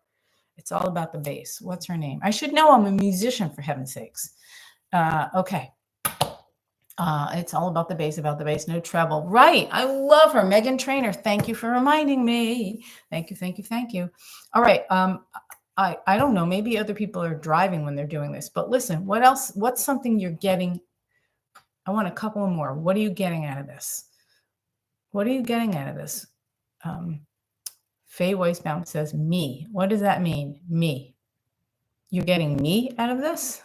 It's all about the base. What's her name? I should know. I'm a musician, for heaven's sakes. Okay. It's all about the base, no treble. Right. I love her. Megan Trainor. Thank you for reminding me. Thank you, thank you, thank you. All right. I don't know. Maybe other people are driving when they're doing this, but listen, what else? What's something you're getting? I want a couple more. What are you getting out of this? What are you getting out of this? Faye Weisbaum says, me. What does that mean? Me. You're getting me out of this?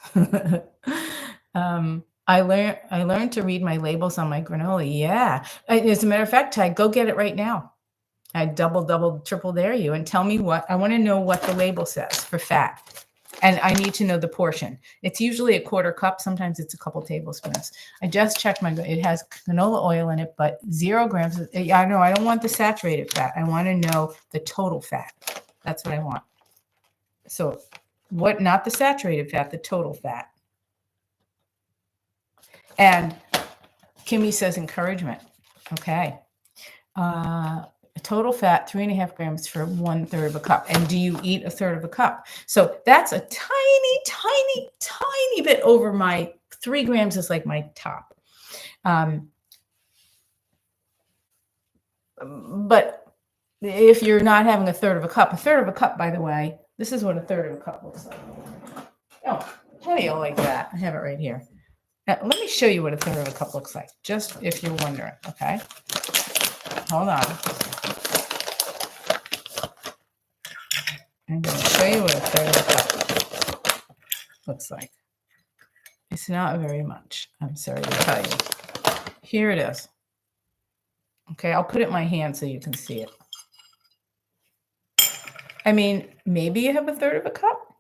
I learned to read my labels on my granola. Yeah. As a matter of fact, Ty, go get it right now. I double, triple dare you and tell me what, I want to know what the label says for fat. And I need to know the portion. It's usually a 1/4 cup. Sometimes it's a couple tablespoons. I just checked it has canola oil in it, but 0 grams. I know I don't want the saturated fat. I want to know the total fat. That's what I want. So what, not the saturated fat, the total fat. And Kimmy says encouragement. Okay. Total fat, 3.5 grams for 1/3 of a cup. And do you eat 1/3 of a cup? So that's a tiny bit over my 3 grams is like my top. But if you're not having 1/3 of a cup, by the way, this is what 1/3 of a cup looks like. Oh, how do you like that? I have it right here. Now, let me show you what 1/3 of a cup looks like, just if you're wondering, okay? Hold on. I'm going to show you what 1/3 of a cup looks like. It's not very much. I'm sorry to tell you. Here it is. Okay, I'll put it in my hand so you can see it. I mean, maybe you have 1/3 of a cup,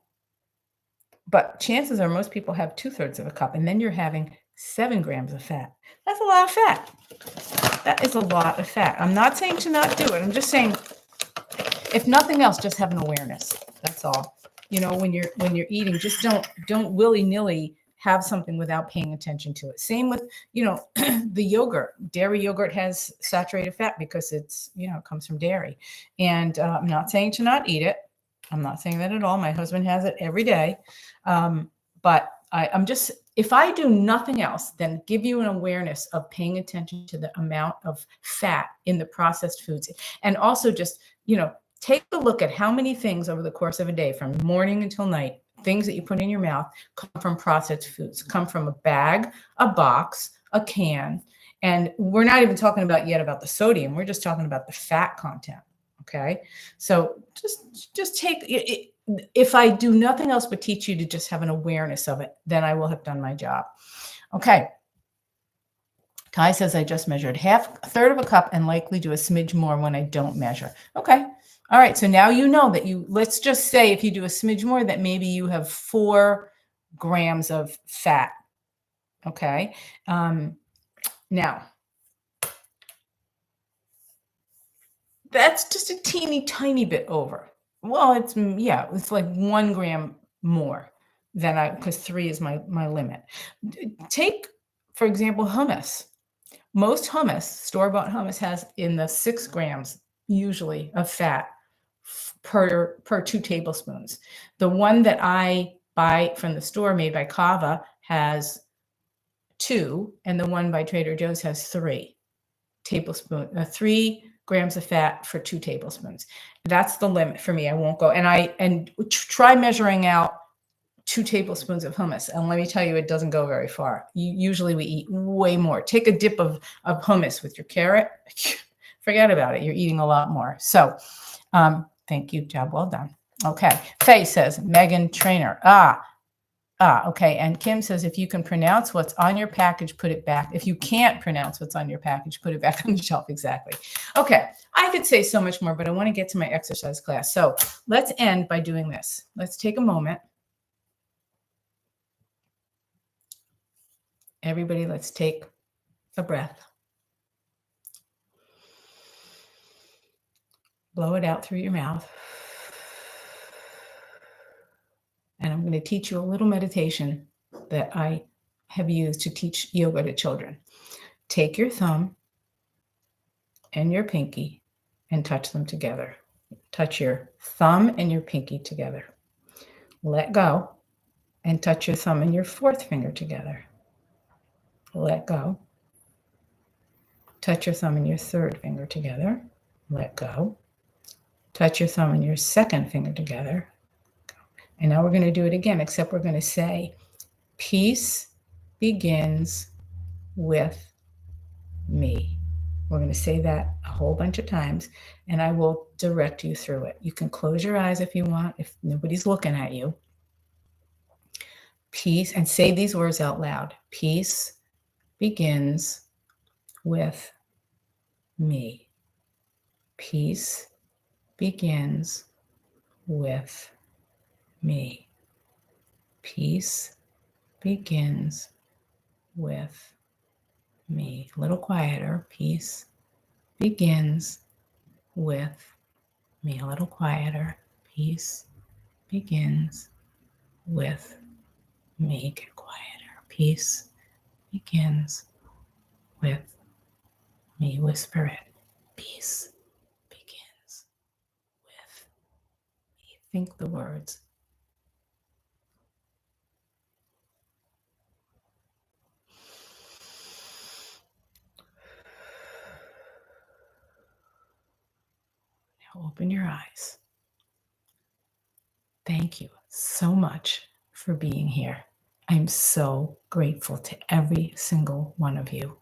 but chances are most people have 2/3 of a cup, and then you're having 7 grams of fat. That's a lot of fat. That is a lot of fat. I'm not saying to not do it. I'm just saying, if nothing else, just have an awareness. That's all. When you're eating, just don't willy-nilly have something without paying attention to it. Same with, the yogurt. Dairy yogurt has saturated fat because it's, it comes from dairy. And I'm not saying to not eat it. I'm not saying that at all. My husband has it every day. But I'm just, if I do nothing else than give you an awareness of paying attention to the amount of fat in the processed foods, and also just, take a look at how many things over the course of a day, from morning until night, things that you put in your mouth come from processed foods, come from a bag, a box, a can. And we're not even talking about the sodium. We're just talking about the fat content. Okay. So just take it. If I do nothing else but teach you to just have an awareness of it, then I will have done my job. Okay. Kai says, I just measured 1/3 of a cup and likely do a smidge more when I don't measure. Okay. All right. So now you know that let's just say if you do a smidge more, that maybe you have 4 grams of fat. Okay. Now, that's just a teeny tiny bit over. Well, it's like 1 gram more than because 3 is my limit. Take, for example, hummus. Most hummus, store-bought hummus, has in the 6 grams usually of fat per 2 tablespoons. The one that I buy from the store made by Cava has 2, and the one by Trader Joe's has 3 grams of fat for 2 tablespoons. That's the limit for me. I won't go. And try measuring out 2 tablespoons of hummus. And let me tell you, it doesn't go very far. Usually we eat way more. Take a dip of hummus with your carrot. Forget about it. You're eating a lot more. So thank you. Job well done. Okay. Faye says, Megan Trainer. Okay. And Kim says, if you can pronounce what's on your package, put it back. If you can't pronounce what's on your package, put it back on the shelf. Exactly. Okay. I could say so much more, but I want to get to my exercise class. So let's end by doing this. Let's take a moment. Everybody, let's take a breath. Blow it out through your mouth. And I'm going to teach you a little meditation that I have used to teach yoga to children. Take your thumb and your pinky and touch them together. Touch your thumb and your pinky together. Let go and touch your thumb and your 4th finger together. Let go. Touch your thumb and your 3rd finger together. Let go. Touch your thumb and your 2nd finger together. And now we're going to do it again, except we're going to say, peace begins with me. We're going to say that a whole bunch of times, and I will direct you through it. You can close your eyes if you want, if nobody's looking at you. Peace, and say these words out loud. Peace begins with me. Peace begins with me. Peace begins with me. A little quieter. Peace begins with me. A little quieter. Peace begins with me. Get quieter. Peace begins with me. Whisper it. Peace begins with me. Think the words. Now open your eyes. Thank you so much for being here. I'm so grateful to every single one of you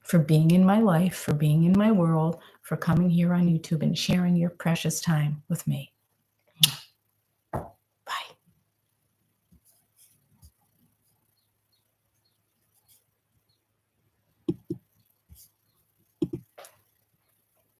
for being in my life, for being in my world, for coming here on YouTube and sharing your precious time with me.